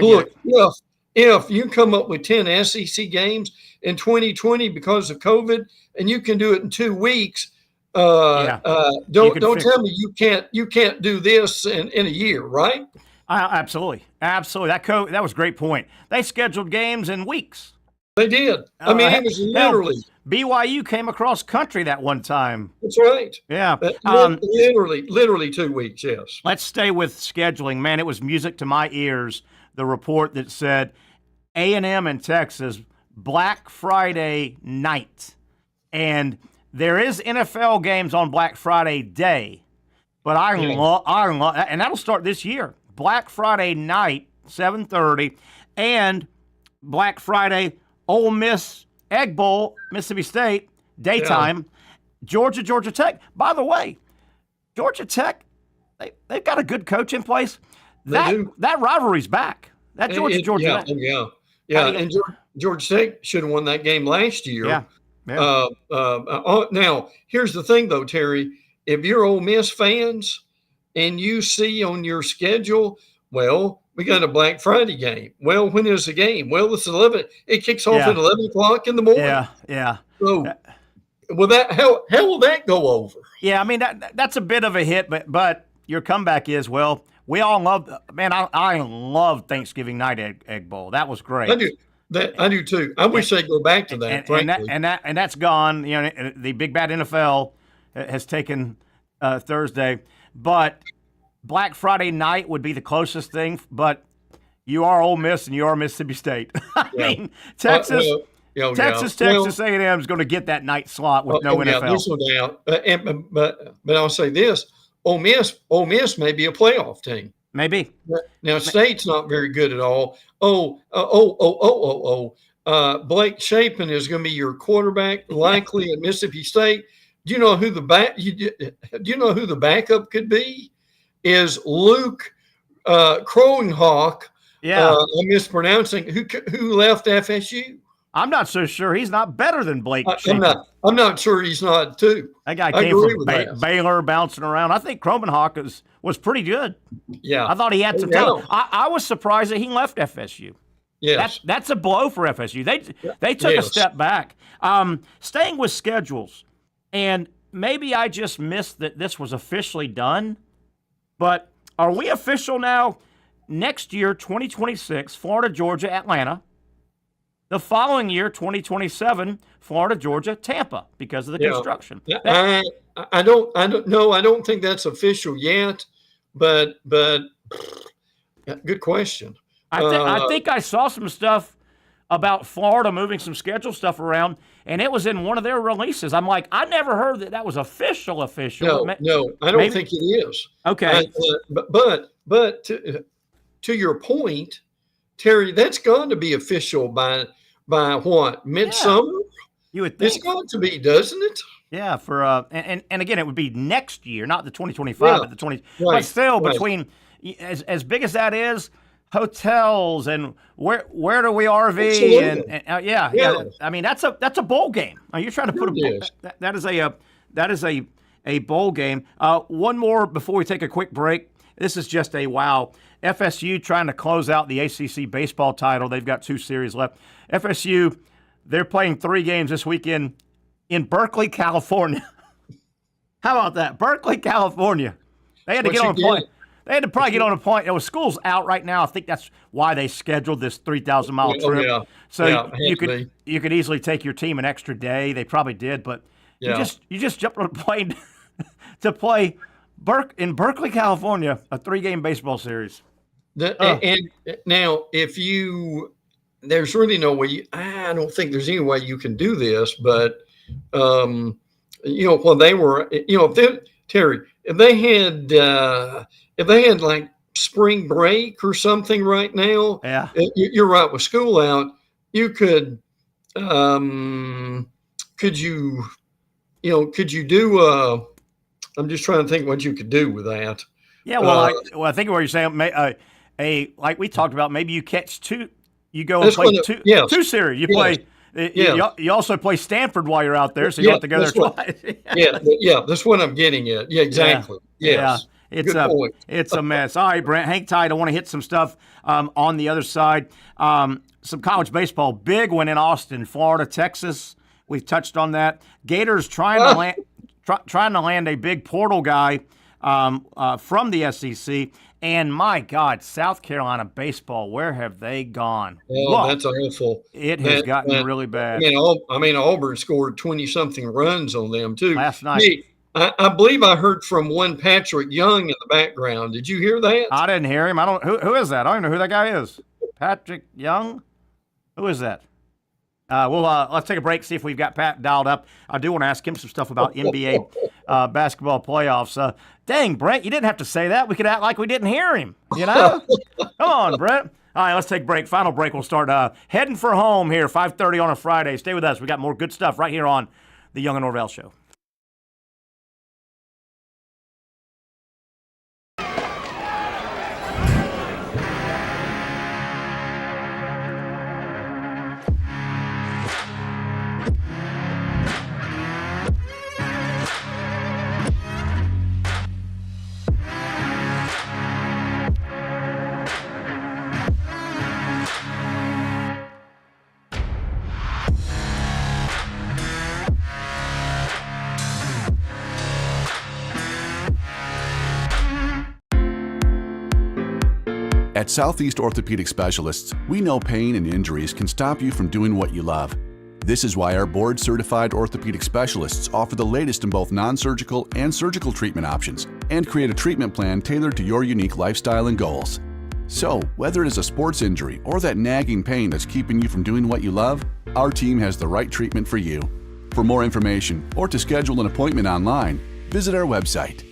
Look, if you come up with 10 SEC games in 2020 because of COVID, and you can do it in 2 weeks, don't tell me you can't do this in a year, right? Absolutely. That was a great point. They scheduled games in weeks. They did. I mean, it was literally. BYU came across country that one time. That's right. Yeah. Literally 2 weeks, yes. Let's stay with scheduling. Man, it was music to my ears, the report that said A&M in Texas, Black Friday night. And there is NFL games on Black Friday day, but I love, and that'll start this year. Black Friday night, 7:30, and Black Friday Ole Miss Egg Bowl, Mississippi State, daytime, Georgia Tech. By the way, Georgia Tech, they've got a good coach in place. That rivalry's back. That Georgia Tech. And Georgia Tech should have won that game last year. Yeah. Now, here's the thing, though, Terry. If you're Ole Miss fans and you see on your schedule, well, we got a Black Friday game. Well, when is the game? Well, it's 11. It kicks off at 11 o'clock in the morning. Yeah. So, how will that go over? Yeah, I mean, that's a bit of a hit, but your comeback is, well, we all love – man, I love Thanksgiving night Egg Bowl. That was great. I do too. I wish they'd go back to that, frankly. And that's gone. You know, the big bad NFL has taken Thursday, but Black Friday night would be the closest thing. But you are Ole Miss and you are Mississippi State. I mean, Texas A&M is going to get that night slot with no NFL. Yeah, there's no doubt. But I'll say this: Ole Miss may be a playoff team. Maybe. Now, State's not very good at all. Blake Shapen is going to be your quarterback, likely at Mississippi State. Do you know who the backup could be? Is Luke Kroenhawk? Yeah, I'm mispronouncing. Who left FSU? I'm not so sure. He's not better than Blake Shapen. I'm not sure he's not too. That guy came from Baylor, bouncing around. I think Kroenhawk was pretty good. Yeah, I thought he had some talent. I was surprised that he left FSU. Yes, that's a blow for FSU. They took a step back. Staying with schedules, and maybe I just missed that this was officially done, but are we official now? Next year, 2026, Florida, Georgia, Atlanta. The following year, 2027, Florida, Georgia, Tampa, because of the construction. I don't think that's official yet, but good question. I think I saw some stuff about Florida moving some schedule stuff around, and it was in one of their releases. I'm like, I never heard that was official. No, I don't think it is. Okay. But to your point, Terry, that's going to be official by what, midsummer? You would think. It's going to be, doesn't it? Yeah, for and again, it would be next year, not the 2025, but the 20. Right, but still, between as big as that is, hotels and where do we RV and I mean that's a bowl game. You're trying to put that is a bowl game. One more before we take a quick break. This is just a wow. FSU trying to close out the ACC baseball title. They've got 2 series left. FSU, they're playing 3 games this weekend in Berkeley, California. How about that? Berkeley, California. They had to get on a plane. They had to probably get on a plane. School's out right now. I think that's why they scheduled this 3,000-mile trip. So you could easily take your team an extra day. They probably did, but you just jumped on a plane to play in Berkeley, California, a 3-game baseball series. And now, there's really no way. I don't think there's any way you can do this. But when they were, Terry, if they had like spring break or something right now, yeah, you're right. With school out, you could you do? I'm just trying to think what you could do with that. Yeah, well, I think what you're saying, like we talked about, maybe you catch two, you go and play two series. You play. You also play Stanford while you're out there, so you don't have to go there twice. That's what I'm getting at. Yeah, exactly. Yeah. Yes. It's a mess. All right, Brent, hang tight. I want to hit some stuff on the other side. Some college baseball, big one in Austin, Florida, Texas. We've touched on that. Gators trying to land a big portal guy from the SEC. And my God, South Carolina baseball, where have they gone? Oh, that's awful. It has gotten really bad. Auburn scored 20-something runs on them, too. Last night. I believe I heard from one Patrick Young in the background. Did you hear that? I didn't hear him. Who is that? I don't know who that guy is. Patrick Young? Who is that? Let's take a break, see if we've got Pat dialed up. I do want to ask him some stuff about NBA basketball playoffs. Dang, Brent, you didn't have to say that. We could act like we didn't hear him, you know? Come on, Brent. All right, let's take a break. Final break. We'll start heading for home here, 5:30 on a Friday. Stay with us. We got more good stuff right here on the Young Norvelle Show. At Southeast Orthopedic Specialists, we know pain and injuries can stop you from doing what you love. This is why our board-certified orthopedic specialists offer the latest in both non-surgical and surgical treatment options and create a treatment plan tailored to your unique lifestyle and goals. So, whether it is a sports injury or that nagging pain that's keeping you from doing what you love, our team has the right treatment for you. For more information or to schedule an appointment online, visit our website.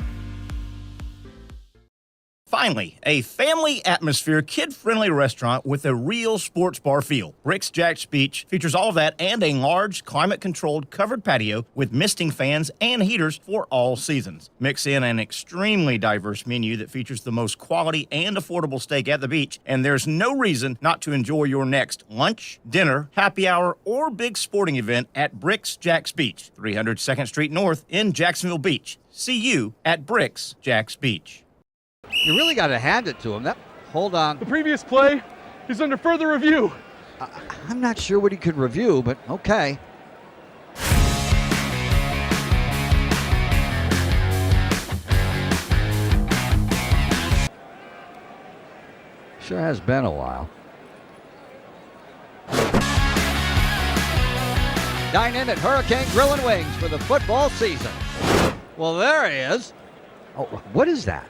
Finally, a family atmosphere, kid-friendly restaurant with a real sports bar feel. Bricks Jack's Beach features all of that and a large, climate-controlled covered patio with misting fans and heaters for all seasons. Mix in an extremely diverse menu that features the most quality and affordable steak at the beach, and there's no reason not to enjoy your next lunch, dinner, happy hour, or big sporting event at Bricks Jack's Beach, 300 2nd Street North in Jacksonville Beach. See you at Bricks Jack's Beach. You really got to hand it to him. Hold on. The previous play is under further review. I'm not sure what he could review, but okay. Sure has been a while. Dine in at Hurricane Grill and Wings for the football season. Well, there he is. Oh, what is that?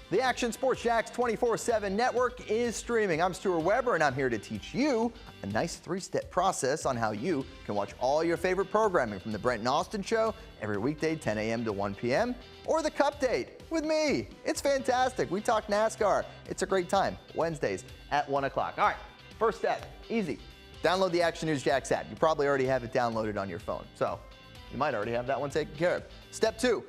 The Action Sports Jax 24/7 network is streaming. I'm Stuart Weber, and I'm here to teach you a nice 3-step process on how you can watch all your favorite programming from the Brent and Austin Show every weekday 10 a.m. to 1 p.m. or the Cup Date with me. It's fantastic. We talk NASCAR. It's a great time. Wednesdays at 1 o'clock. All right, first step, easy. Download the Action News Jax app. You probably already have it downloaded on your phone, so you might already have that one taken care of. Step 2,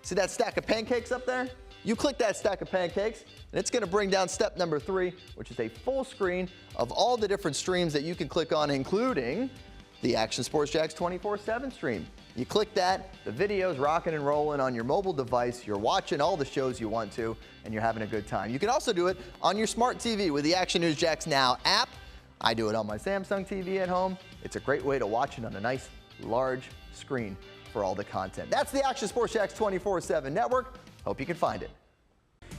see that stack of pancakes up there? You click that stack of pancakes, and it's going to bring down step number 3, which is a full screen of all the different streams that you can click on, including the Action Sports Jax 24/7 stream. You click that, the video's rocking and rolling on your mobile device. You're watching all the shows you want to, and you're having a good time. You can also do it on your smart TV with the Action News Jax Now app. I do it on my Samsung TV at home. It's a great way to watch it on a nice, large screen for all the content. That's the Action Sports Jax 24/7 network. Hope you can find it.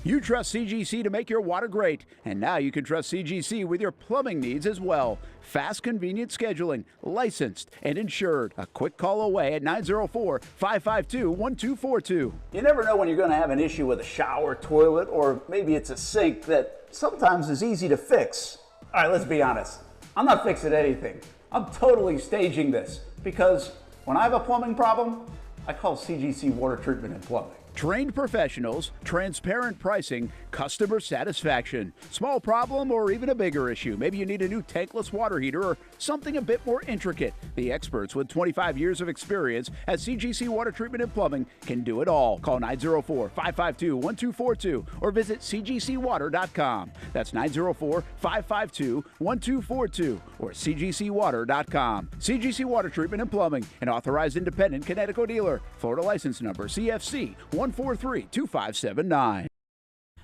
You trust CGC to make your water great, and now you can trust CGC with your plumbing needs as well. Fast, convenient scheduling, licensed and insured. A quick call away at 904-552-1242. You never know when you're going to have an issue with a shower, toilet, or maybe it's a sink that sometimes is easy to fix. All right, let's be honest. I'm not fixing anything. I'm totally staging this because when I have a plumbing problem, I call CGC Water Treatment and Plumbing. Trained professionals, transparent pricing, customer satisfaction. Small problem or even a bigger issue. Maybe you need a new tankless water heater or something a bit more intricate. The experts with 25 years of experience at CGC Water Treatment and Plumbing can do it all. Call 904-552-1242 or visit cgcwater.com. That's 904-552-1242 or cgcwater.com. CGC Water Treatment and Plumbing, an authorized independent Connecticut dealer. Florida license number CFC 1432579.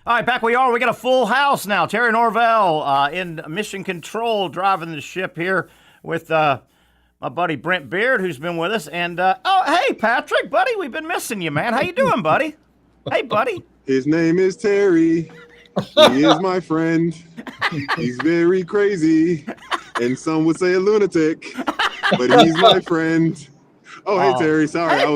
All right, back we are. We got a full house now. Terry Norvelle in mission control, driving the ship here with my buddy Brent Beaird, who's been with us. And hey, Patrick, buddy, we've been missing you, man. How you doing, buddy? Hey, buddy. His name is Terry. He is my friend. He's very crazy, and some would say a lunatic, but he's my friend. Oh, hey, Terry. Sorry, I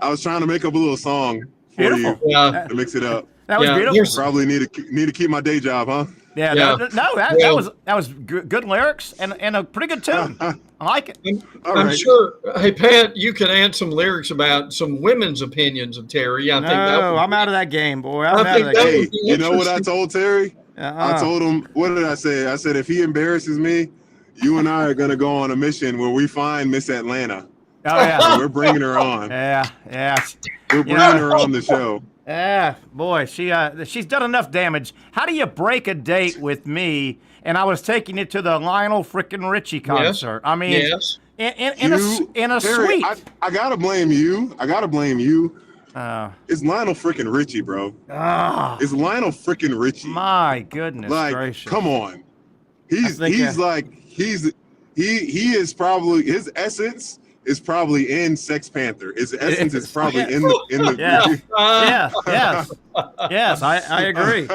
was trying to make up a little song for you to mix it up. That was beautiful. Probably need to keep my day job, huh? Yeah. That was good lyrics and a pretty good tune. I like it. I'm sure. Hey, Pat, you can add some lyrics about some women's opinions of Terry. I think I'm out of that game, boy. I'm out of that game. You know what I told Terry? I told him, what did I say? I said, if he embarrasses me, you and I are going to go on a mission where we find Miss Atlanta. Oh, yeah. And we're bringing her on. Yeah. We're bringing her on the show. Yeah, boy, she's done enough damage. How do you break a date with me? And I was taking it to the Lionel frickin' Richie concert. I mean, in a Terry, suite. I gotta blame you. It's Lionel frickin' Richie, bro. It's Lionel frickin' Richie. My goodness gracious! Come on, he is probably, his essence is probably in Sex Panther. His essence is probably in the Yes, I agree.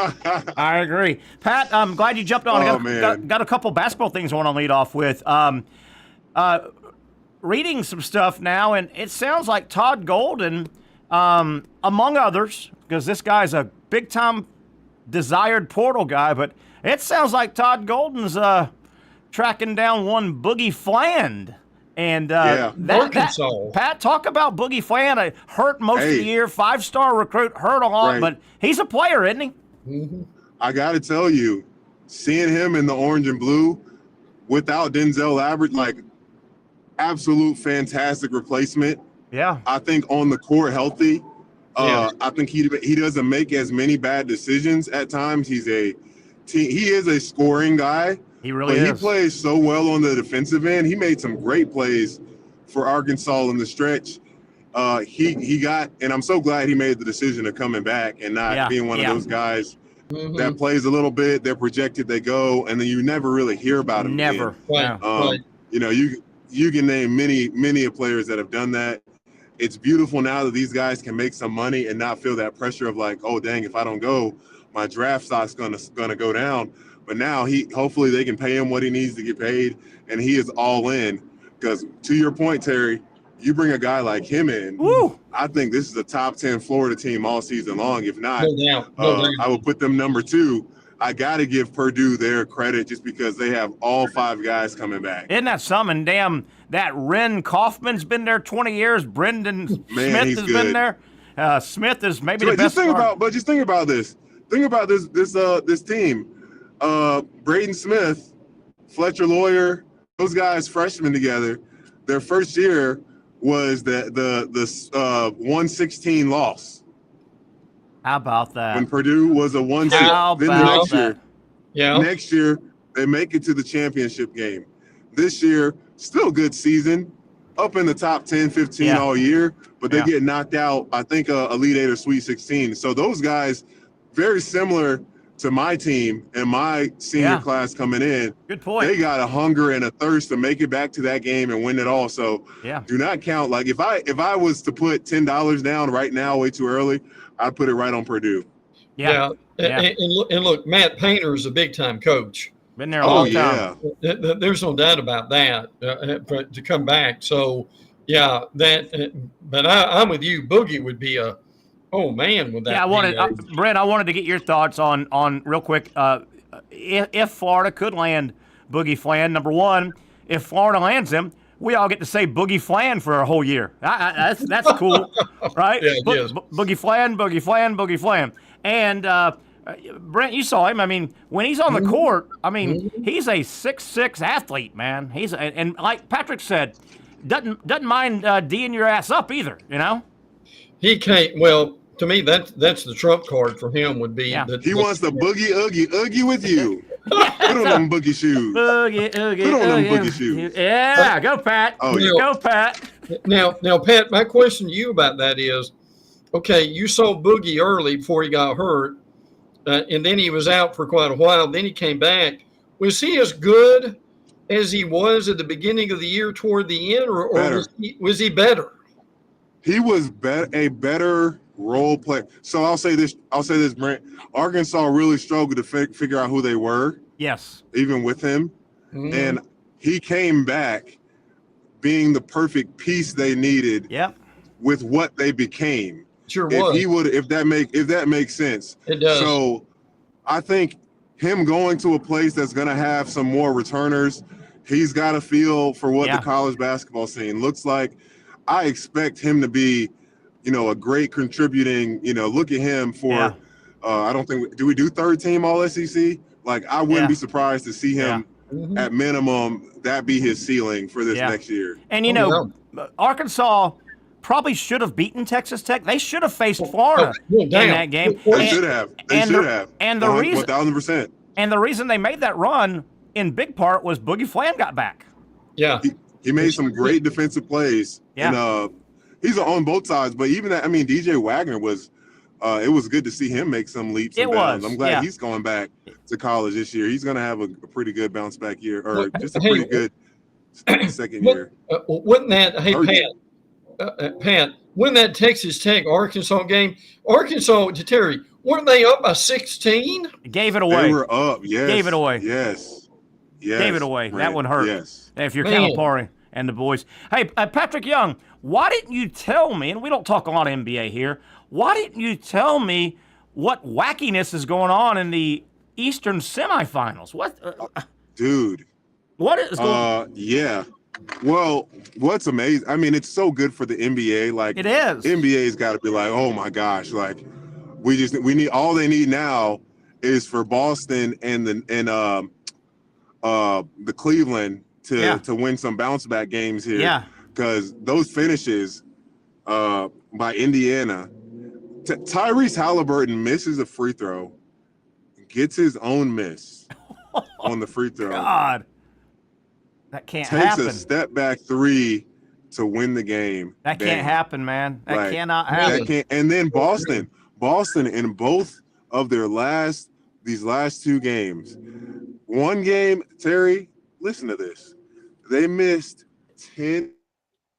I agree. Pat, I'm glad you jumped on. Got a couple basketball things I want to lead off with. Reading some stuff now, and it sounds like Todd Golden, among others, because this guy's a big-time desired portal guy, but it sounds like Todd Golden's tracking down one Boogie Fland. And Pat, talk about Boogie Fland. Hurt most of the year, 5-star recruit, hurt a lot, but he's a player, isn't he? Mm-hmm. I got to tell you, seeing him in the orange and blue without Denzel Abbott, absolute fantastic replacement. Yeah. I think on the court healthy. I think he doesn't make as many bad decisions at times. He is a scoring guy. He really is. He plays so well on the defensive end. He made some great plays for Arkansas in the stretch. He got, and I'm so glad he made the decision of coming back and not being one of those guys that plays a little bit. They're projected, they go, and then you never really hear about him. Never. You know, you can name many players that have done that. It's beautiful now that these guys can make some money and not feel that pressure of oh dang, if I don't go, my draft stock's gonna go down. But now hopefully they can pay him what he needs to get paid, and he is all in. Because to your point, Terry, you bring a guy like him in, I think this is a top 10 Florida team all season long. If not, I would put them number 2. I got to give Purdue their credit just because they have all 5 guys coming back. Isn't that something? Damn, that Ren Kaufman's been there 20y years. Brendan Smith has been there. Smith is maybe the best. Just think about this. Think about this team. Braden Smith, Fletcher Lawyer, those guys freshmen together, their first year was the 116 loss. How about that? When Purdue was a 1 seed. How about that? Next year, they make it to the championship game. This year, still good season, up in the top 10, 15 all year, but they get knocked out, I think, Elite 8 or Sweet 16. So those guys, very similar to my team and my senior class coming in. Good point. They got a hunger and a thirst to make it back to that game and win it all. So do not count. If I was to put $10 down right now, way too early, I'd put it right on Purdue. Yeah. And look, Matt Painter is a big-time coach. Been there a long time. There's no doubt about that. But to come back, so yeah, but I'm with you. Boogie would be would that? Yeah, Brent, I wanted to get your thoughts on real quick. If Florida could land Boogie Flan, number one, if Florida lands him, we all get to say Boogie Flan for a whole year. That's cool, right? Yeah, yes. Boogie Flan, Boogie Flan, Boogie Flan. And Brent, you saw him. I mean, when he's on the court, I mean, he's a 6'6" athlete, man. And like Patrick said, doesn't mind D'ing your ass up either, you know? He can't. Well, to me, that's the trump card for him would be that he wants the boogie oogie with you. Put on them boogie shoes. Boogie oogie. Put on them boogie shoes. Yeah, go Pat. Oh, yeah. Go Pat. Now, Pat, my question to you about that is, okay, you saw Boogie early before he got hurt, and then he was out for quite a while. Then he came back. Was he as good as he was at the beginning of the year toward the end, or was he better? He was a better role player. So I'll say this, Brent. Arkansas really struggled to figure out who they were. Yes. Even with him. Mm-hmm. And he came back being the perfect piece they needed. Yep. With what they became. Sure was. If that makes sense. It does. So I think him going to a place that's going to have some more returners, he's got a feel for what the college basketball scene looks like. I expect him to be, a great contributing, look at him for, I don't think, do we do third team all SEC? Like, I wouldn't be surprised to see him at minimum, that be his ceiling for this next year. And, Arkansas probably should have beaten Texas Tech. They should have faced Florida in that game. They should have. And the reason 1,000%. And the reason they made that run in big part was Boogie Flan got back. Yeah. He made some great defensive plays. Yeah. And he's on both sides, but even that, DJ Wagner was it was good to see him make some leaps and bounds. I'm glad he's going back to college this year. He's going to have a pretty good bounce back year, or just a pretty good second year. Wasn't that, Pat, when that Texas Tech Arkansas game, Arkansas, to Terry, weren't they up by 16? Gave it away. They were up, yes. Gave it away. Yes. Gave it away. That one hurt. Yes. If you're Calipari and the boys. Hey, Patrick Young, why didn't you tell me, and we don't talk a lot of NBA here, why didn't you tell me what wackiness is going on in the Eastern semifinals? What? Dude. What is going on? Yeah. Well, what's amazing, it's so good for the NBA. Like, it is. NBA's got to be like, oh my gosh, like, we need, all they need now is for Boston and the Cleveland to win some bounce back games here. Yeah. Because those finishes by Indiana, Tyrese Halliburton misses a free throw, gets his own miss on the free throw. God. That can't happen. Takes a step back three to win the game. That can't happen, man. That cannot happen. And then Boston in both of their these last two games. One game, Terry, listen to this. They missed 10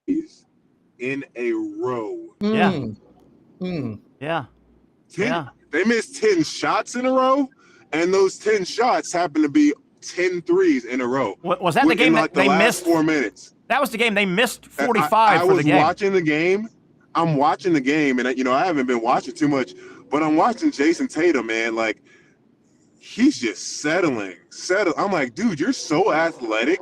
in a row. Yeah. Yeah. They missed 10 shots in a row, and those 10 shots happened to be 10 threes in a row. Was that the game that they missed? 4 minutes. That was the game they missed 45 for the game. I was watching the game. I'm watching the game, and I haven't been watching too much, but I'm watching Jason Tatum, man. Like, he's just settling. I'm like, dude, you're so athletic.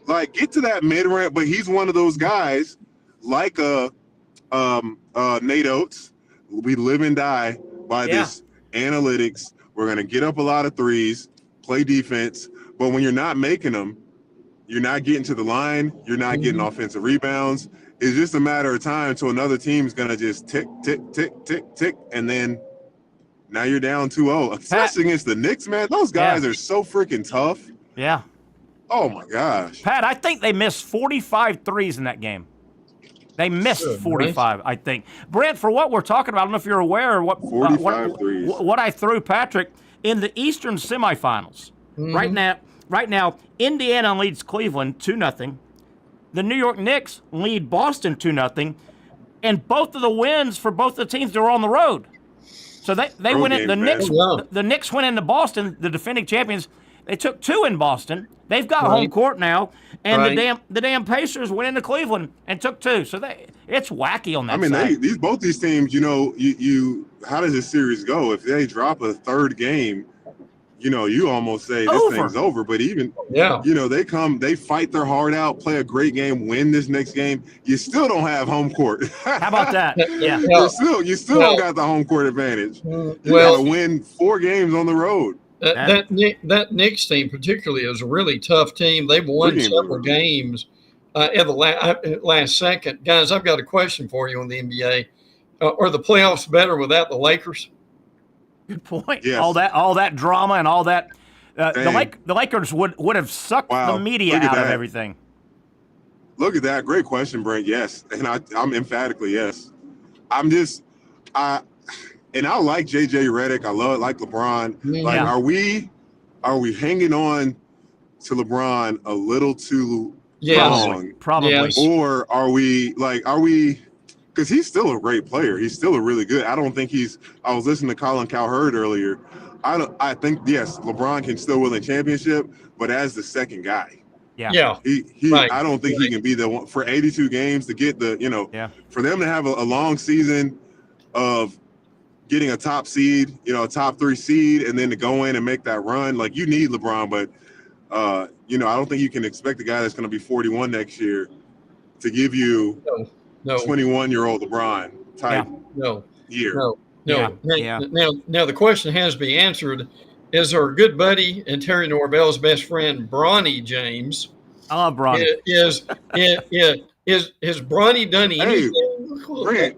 Like, get to that mid-range, but he's one of those guys, like Nate Oates. We live and die by this analytics. We're gonna get up a lot of threes, play defense, but when you're not making them, you're not getting to the line, you're not getting offensive rebounds. It's just a matter of time until another team's gonna just tick, tick, tick, tick, tick, and then now you're down 2-0. Especially against the Knicks, man. Those guys are so freaking tough. Yeah. Oh my gosh. Pat, I think they missed 45 threes in that game. They missed 45, I think. Brent, for what we're talking about, I don't know if you're aware of what I threw, Patrick, in the Eastern semifinals. Right now, Indiana leads Cleveland 2-0. The New York Knicks lead Boston 2-0. And both of the wins for both the teams, they were on the road. So they Road went in. games, man. The Knicks went into Boston, the defending champions. They took 2 in Boston. They've got home court now, and the damn Pacers went into Cleveland and took 2. So it's wacky on that. I mean, side. both these teams. You how does this series go? If they drop a third game, you almost say this thing's over. But even they fight their heart out, play a great game, win this next game. You still don't have home court. How about that? Yeah, you still don't got the home court advantage. You got to win 4 games on the road. That Knicks team particularly is a really tough team. They've won several games at the last second. Guys, I've got a question for you on the NBA. Are the playoffs better without the Lakers? Good point. Yes. All that drama and all that. The Lakers would have sucked the media out of everything. Look at that. Great question, Brent. Yes. And I'm emphatically yes. And I like JJ Redick. I like LeBron. Like, are we hanging on to LeBron a little too long? Probably. Yes. Or are we because he's still a great player. He's still a really good. I don't think I was listening to Colin Cowherd earlier. I think, yes, LeBron can still win a championship, but as the second guy. Yeah. I don't think he can be the one for 82 games to get for them to have a long season of getting a top seed, a top 3 seed, and then to go in and make that run. Like, you need LeBron, but I don't think you can expect a guy that's going to be 41 next year to give you 21-year-old LeBron type year. No. Now the question has to be answered. Is our good buddy and Terry Norvell's best friend, Bronny James? I love Bronny. Has Bronny done anything? Hey, Grant,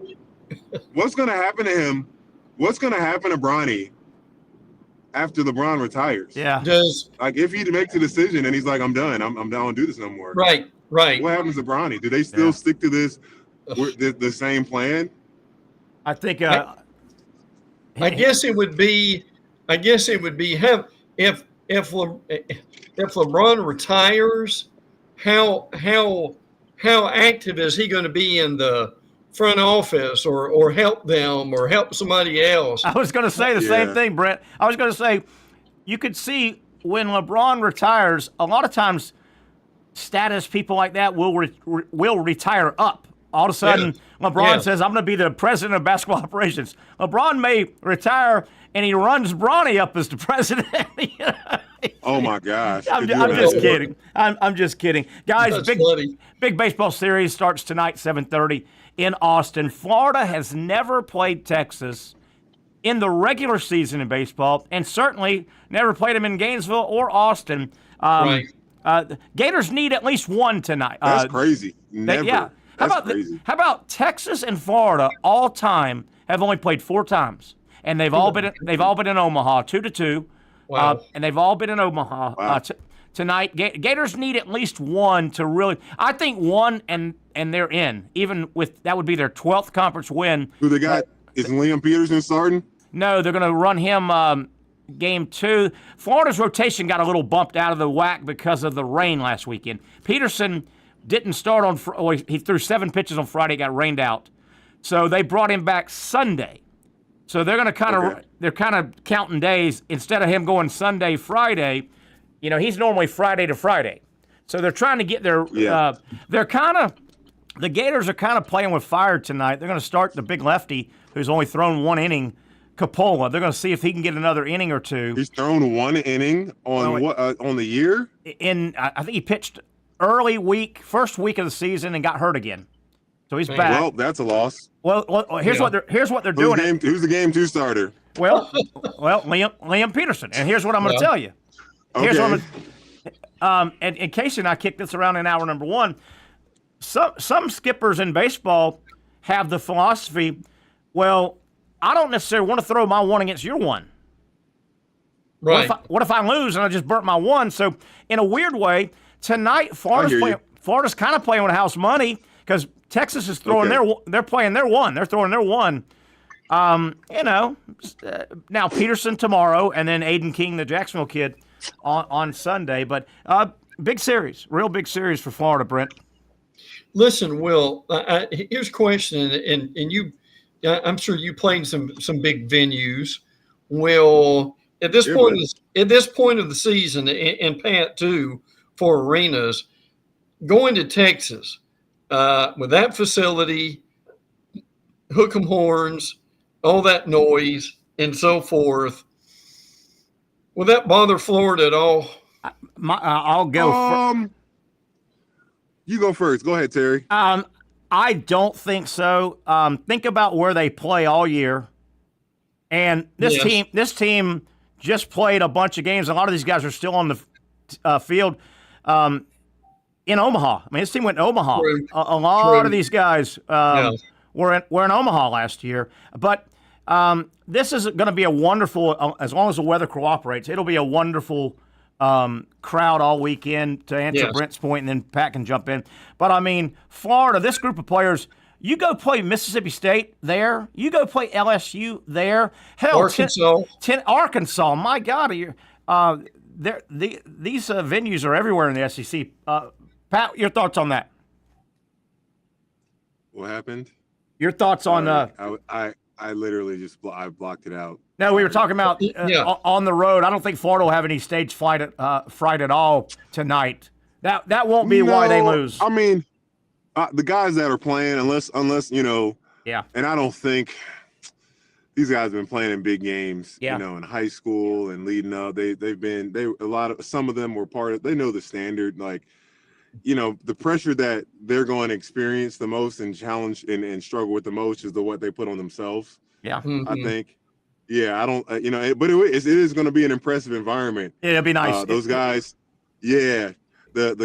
what's going to happen to him? What's going to happen to Bronny after LeBron retires? Yeah. If he makes a decision and he's like, I'm done. I'm down to do this no more. Right. What happens to Bronny? Do they still stick to this the same plan? I think. I guess it would be if LeBron retires, how active is he going to be in the front office or help them or help somebody else? I was going to say the same thing, Brent. I was going to say you could see when LeBron retires, a lot of times status people like that will retire up. All of a sudden, LeBron says, I'm going to be the president of basketball operations. LeBron may retire, and he runs Bronny up as the president. Oh, my gosh. I'm just kidding. I'm just kidding. Guys, big baseball series starts tonight, 7:30 in Austin. Florida has never played Texas in the regular season in baseball, and certainly never played them in Gainesville or Austin. Gators need at least one tonight. That's crazy. Never. How about Texas and Florida all time have only played 4 times, and they've all been in Omaha, 2-2. Wow. And they've all been in Omaha. Wow. Tonight. Gators need at least one to really. I think one and they're in. Even with that would be their 12th conference win. Who they got? Is Liam Peterson starting? No, they're going to run him game 2. Florida's rotation got a little bumped out of the whack because of the rain last weekend. Peterson didn't start on. He threw 7 pitches on Friday, got rained out, so they brought him back Sunday. So they're going to they're kind of counting days instead of him going Sunday, Friday. He's normally Friday to Friday. So they're trying to get their. The Gators are kind of playing with fire tonight. They're going to start the big lefty who's only thrown 1 inning, Coppola. They're going to see if he can get another inning or 2. He's thrown 1 inning on the year. I think he pitched first week of the season and got hurt again. So he's back. Well, that's a loss. Well, here's what they're doing. Who's the game 2 starter? Well, Liam Peterson. And here's what I'm going to tell you. Here's what and in case I kick this around in hour number 1, some skippers in baseball have the philosophy, well, I don't necessarily want to throw my 1 against your 1. Right. What if I lose and I just burnt my 1? So in a weird way, tonight Florida's kind of playing with house money because Texas is throwing they're playing their 1. They're throwing their 1. Now Peterson tomorrow and then Aiden King, the Jacksonville kid, on Sunday. But big series, real big series for Florida, Brent. Listen, Will, here's a question, and you I'm sure you played some big venues. Well, at this point of the season, and Pat too, for arenas, going to Texas with that facility, hook 'em horns, all that noise, and so forth. Will that bother Florida at all? I'll go. You go first. Go ahead, Terry. I don't think so. Think about where they play all year, and this team just played a bunch of games. A lot of these guys are still on the field in Omaha. I mean, this team went to Omaha. A lot of these guys were in Omaha last year, but this is going to be a wonderful. As long as the weather cooperates, it'll be a wonderful crowd all weekend, to answer Brent's point, and then Pat can jump in. But I mean, Florida, this group of players, you go play Mississippi State there, you go play LSU there, hell, Arkansas. My God, these venues are everywhere in the SEC. Pat, your thoughts on that? What happened? Your thoughts on? I literally just blocked it out. No, we were talking about on the road. I don't think Florida will have any stage fright at all tonight. That won't be why they lose. I mean, the guys that are playing, unless Yeah. And I don't think these guys have been playing in big games. Yeah. In high school and leading up. Some of them were part of. They know the standard. Like, the pressure that they're going to experience the most and challenge and struggle with the most is what they put on themselves. Yeah. I think. Yeah, I don't, but it is going to be an impressive environment. Yeah, it'll be nice. Those guys, the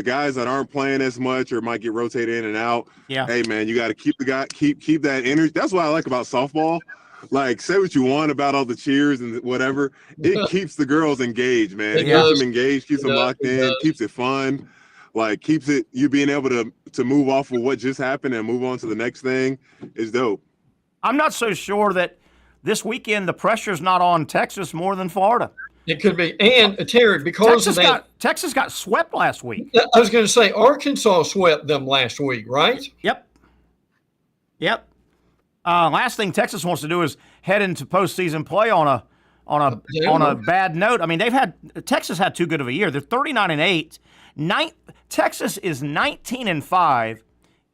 guys that aren't playing as much or might get rotated in and out. Yeah. Hey man, you got to keep that energy. That's what I like about softball. Like, say what you want about all the cheers and whatever, it keeps the girls engaged, man. It keeps them engaged, keeps them locked in, keeps it fun. Like, keeps it you being able to move off of what just happened and move on to the next thing is dope. I'm not so sure that this weekend the pressure's not on Texas more than Florida. It could be. And Terry, because Texas got swept last week. I was going to say Arkansas swept them last week, right? Yep. Last thing Texas wants to do is head into postseason play on a bad note. I mean, Texas had too good of a year. They're 39-8. Texas is 19-5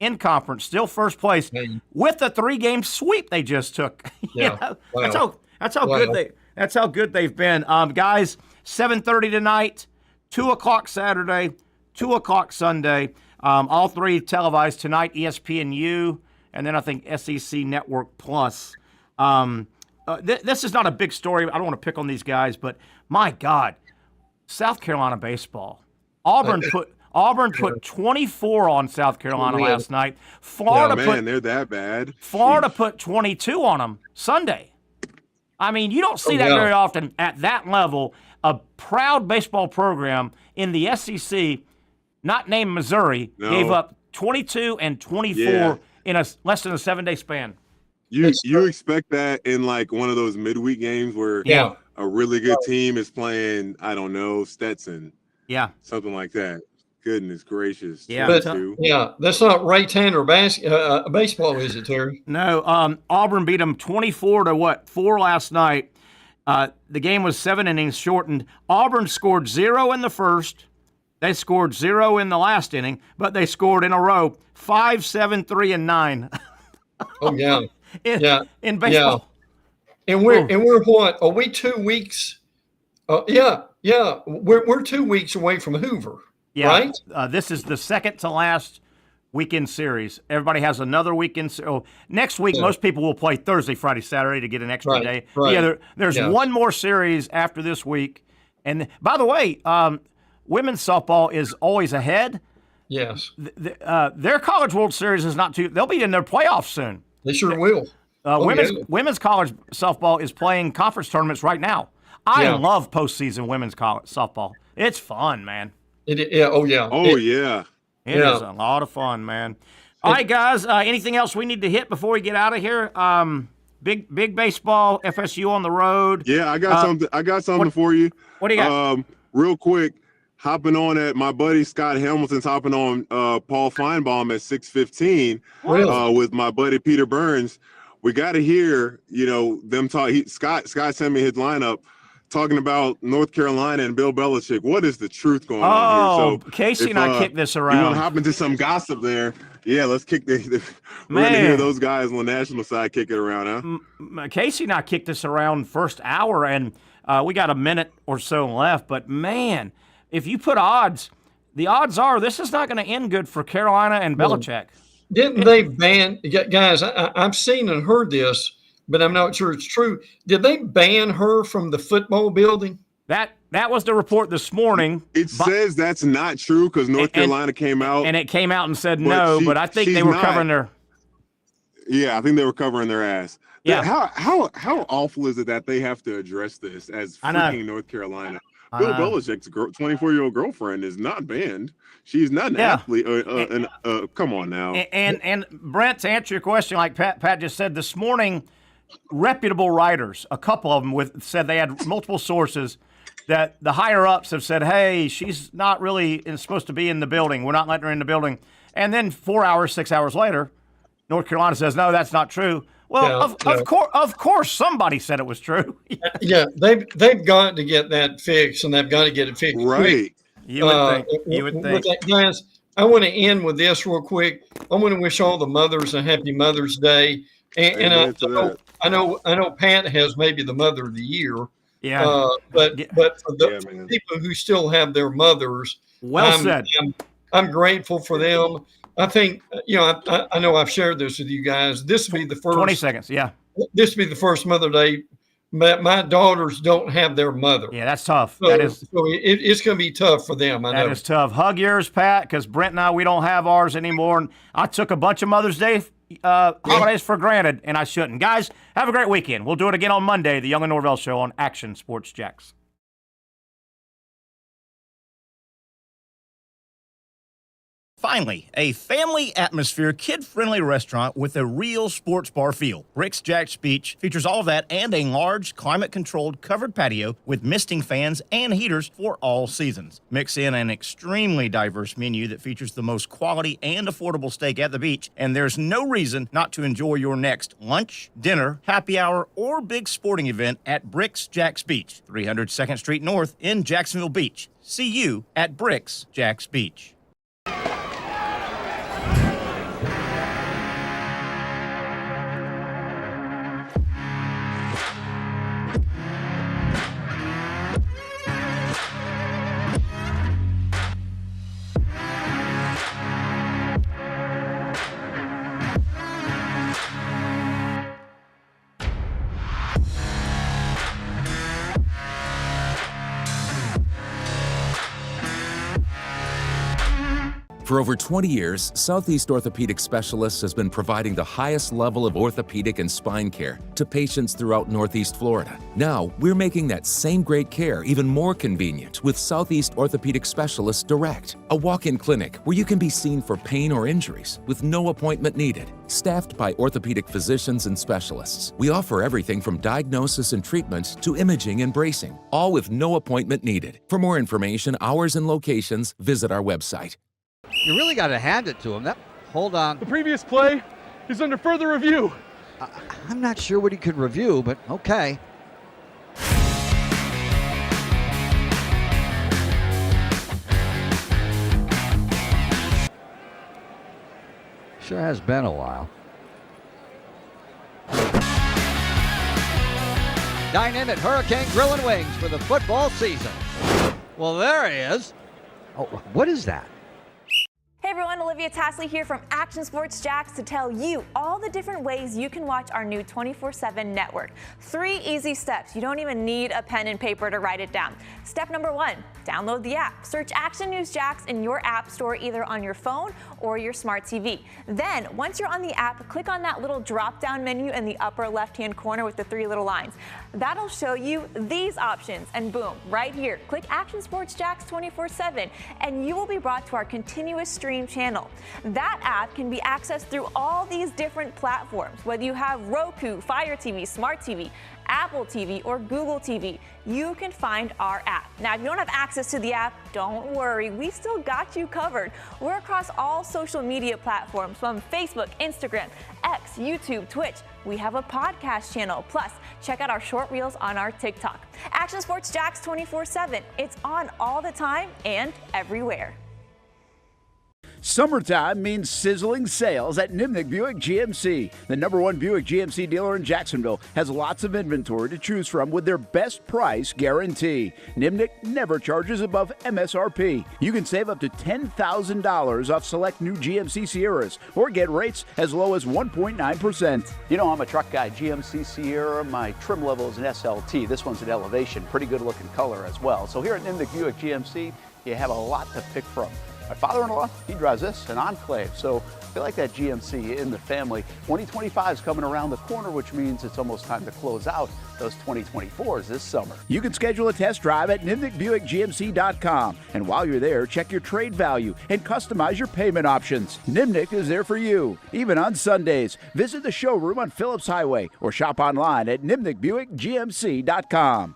in conference, still first place with the 3-game sweep they just took. Yeah. Wow. That's how good they've been. Guys, 7:30 tonight, 2:00 Saturday, 2:00 Sunday. All three televised tonight, ESPNU, and then I think SEC Network Plus. This is not a big story. I don't want to pick on these guys, but my God, South Carolina baseball. Auburn put 24 on South Carolina last night. They're that bad. Florida put 22 on them Sunday. I mean, you don't see that very often at that level. A proud baseball program in the SEC, not named Missouri, gave up 22 and 24 in less than a 7-day span. You expect that in like one of those midweek games where a really good team is playing, I don't know, Stetson. Yeah. Something like that. Goodness gracious. Yeah. That's not right hander baseball, is it, Terry? No. Auburn beat them 24-4 last night. The game was 7 innings shortened. Auburn scored 0 in the first. They scored 0 in the last inning, but they scored in a row 5, 7, 3, and 9. Oh yeah. In baseball. Yeah. And we're what? Are we 2 weeks? We're 2 weeks away from Hoover. Yeah. Right? This is the second to last weekend series. Everybody has another weekend. Next week, most people will play Thursday, Friday, Saturday to get an extra day. Right. Yeah, there's one more series after this week. And by the way, women's softball is always ahead. Yes. Their College World Series is not too. They'll be in their playoffs soon. They sure will. Women's college softball is playing conference tournaments right now. I love postseason women's college softball. It's fun, man. It is a lot of fun, man. All right, guys. Anything else we need to hit before we get out of here? Big baseball. FSU on the road. Yeah, I got something. I got something for you. What do you got? Real quick, hopping on at my buddy Scott Hamilton's hopping on Paul Feinbaum at 6:15 with my buddy Peter Burns. we got to hear, them talk. Scott sent me his lineup talking about North Carolina and Bill Belichick. What is the truth going on here? So Casey and I kicked this around. You want to hop into some gossip there? Yeah, let's kick we're going to hear those guys on the national side kick it around, huh? Casey and I kicked this around first hour, and we got a minute or so left. But, man, if you put odds, the odds are this is not going to end good for Carolina and Belichick. Didn't they ban – guys, I've seen and heard this, but I'm not sure it's true. Did they ban her from the football building? That was the report this morning. It says that's not true because North Carolina came out. And it came out and said no, but I think they were covering their – Yeah, I think they were covering their ass. Yeah. How awful is it that they have to address this as freaking North Carolina? Bill Belichick's 24-year-old girlfriend is not banned. She's not an athlete. Come on now. And Brent, to answer your question, like Pat just said this morning, reputable writers, a couple of them said they had multiple sources that the higher-ups have said, hey, she's not really supposed to be in the building. We're not letting her in the building. And then 4 hours, 6 hours later, North Carolina says, no, that's not true. Well, of course, somebody said it was true. Yeah, they've got to get that fixed, and they've got to get it fixed right. quick. You would think. Guys, I want to end with this real quick. I want to wish all the mothers a happy Mother's Day. And I know Pat has maybe the Mother of the Year. Yeah. But for the people who still have their mothers, said. I'm grateful for them. I think, I know I've shared this with you guys. This will be the first 20 seconds. Yeah. This will be the first Mother's Day. My daughters don't have their mother. Yeah, that's tough. So it's going to be tough for them. I know. That is tough. Hug yours, Pat, because Brent and I, we don't have ours anymore. And I took a bunch of Mother's Day holidays for granted, and I shouldn't. Guys, have a great weekend. We'll do it again on Monday, the Young and Norvelle Show on Action Sports Jacks. Finally, a family atmosphere, kid-friendly restaurant with a real sports bar feel. Bricks Jack's Beach features all of that and a large, climate-controlled covered patio with misting fans and heaters for all seasons. Mix in an extremely diverse menu that features the most quality and affordable steak at the beach, and there's no reason not to enjoy your next lunch, dinner, happy hour, or big sporting event at Bricks Jack's Beach, 300 2nd Street North in Jacksonville Beach. See you at Bricks Jack's Beach. For over 20 years, Southeast Orthopedic Specialists has been providing the highest level of orthopedic and spine care to patients throughout Northeast Florida. Now, we're making that same great care even more convenient with Southeast Orthopedic Specialists Direct, a walk-in clinic where you can be seen for pain or injuries with no appointment needed. Staffed by orthopedic physicians and specialists, we offer everything from diagnosis and treatment to imaging and bracing, all with no appointment needed. For more information, hours, and locations, visit our website. You really got to hand it to him. Hold on. The previous play is under further review. I'm not sure what he could review, but okay. Sure has been a while. Dynamic Hurricane Grill and Wings for the football season. Well, there he is. Oh, what is that? Hey everyone, Olivia Tasley here from Action Sports Jacks to tell you all the different ways you can watch our new 24/7 network. 3 easy steps. You don't even need a pen and paper to write it down. Step number 1, download the app. Search Action News Jacks in your app store either on your phone or your smart TV. Then, once you're on the app, click on that little drop-down menu in the upper left-hand corner with the 3 little lines. That'll show you these options, and boom, right here, click Action Sports Jacks 24/7, and you will be brought to our continuous stream channel. channel. That app can be accessed through all these different platforms. Whether you have Roku, Fire TV, Smart TV, Apple TV, or Google TV, you can find our app. Now, if you don't have access to the app, don't worry, we still got you covered. We're across all social media platforms from Facebook, Instagram, X, YouTube, Twitch. We have a podcast channel. Plus, check out our short reels on our TikTok. Action Sports Jacks 24/7. It's on all the time and everywhere. Summertime means sizzling sales at Nimnick Buick GMC. The #1 Buick GMC dealer in Jacksonville has lots of inventory to choose from with their best price guarantee. Nimnick never charges above MSRP. You can save up to $10,000 off select new GMC Sierras or get rates as low as 1.9%. You know, I'm a truck guy. GMC Sierra, my trim level is an SLT. This one's an Elevation. Pretty good looking color as well. So here at Nimnick Buick GMC, you have a lot to pick from. My father-in-law, he drives this, an Enclave, so I like that GMC in the family. 2025 is coming around the corner, which means it's almost time to close out those 2024s this summer. You can schedule a test drive at NimnickBuickGMC.com. And while you're there, check your trade value and customize your payment options. Nimnick is there for you, even on Sundays. Visit the showroom on Phillips Highway or shop online at NimnickBuickGMC.com.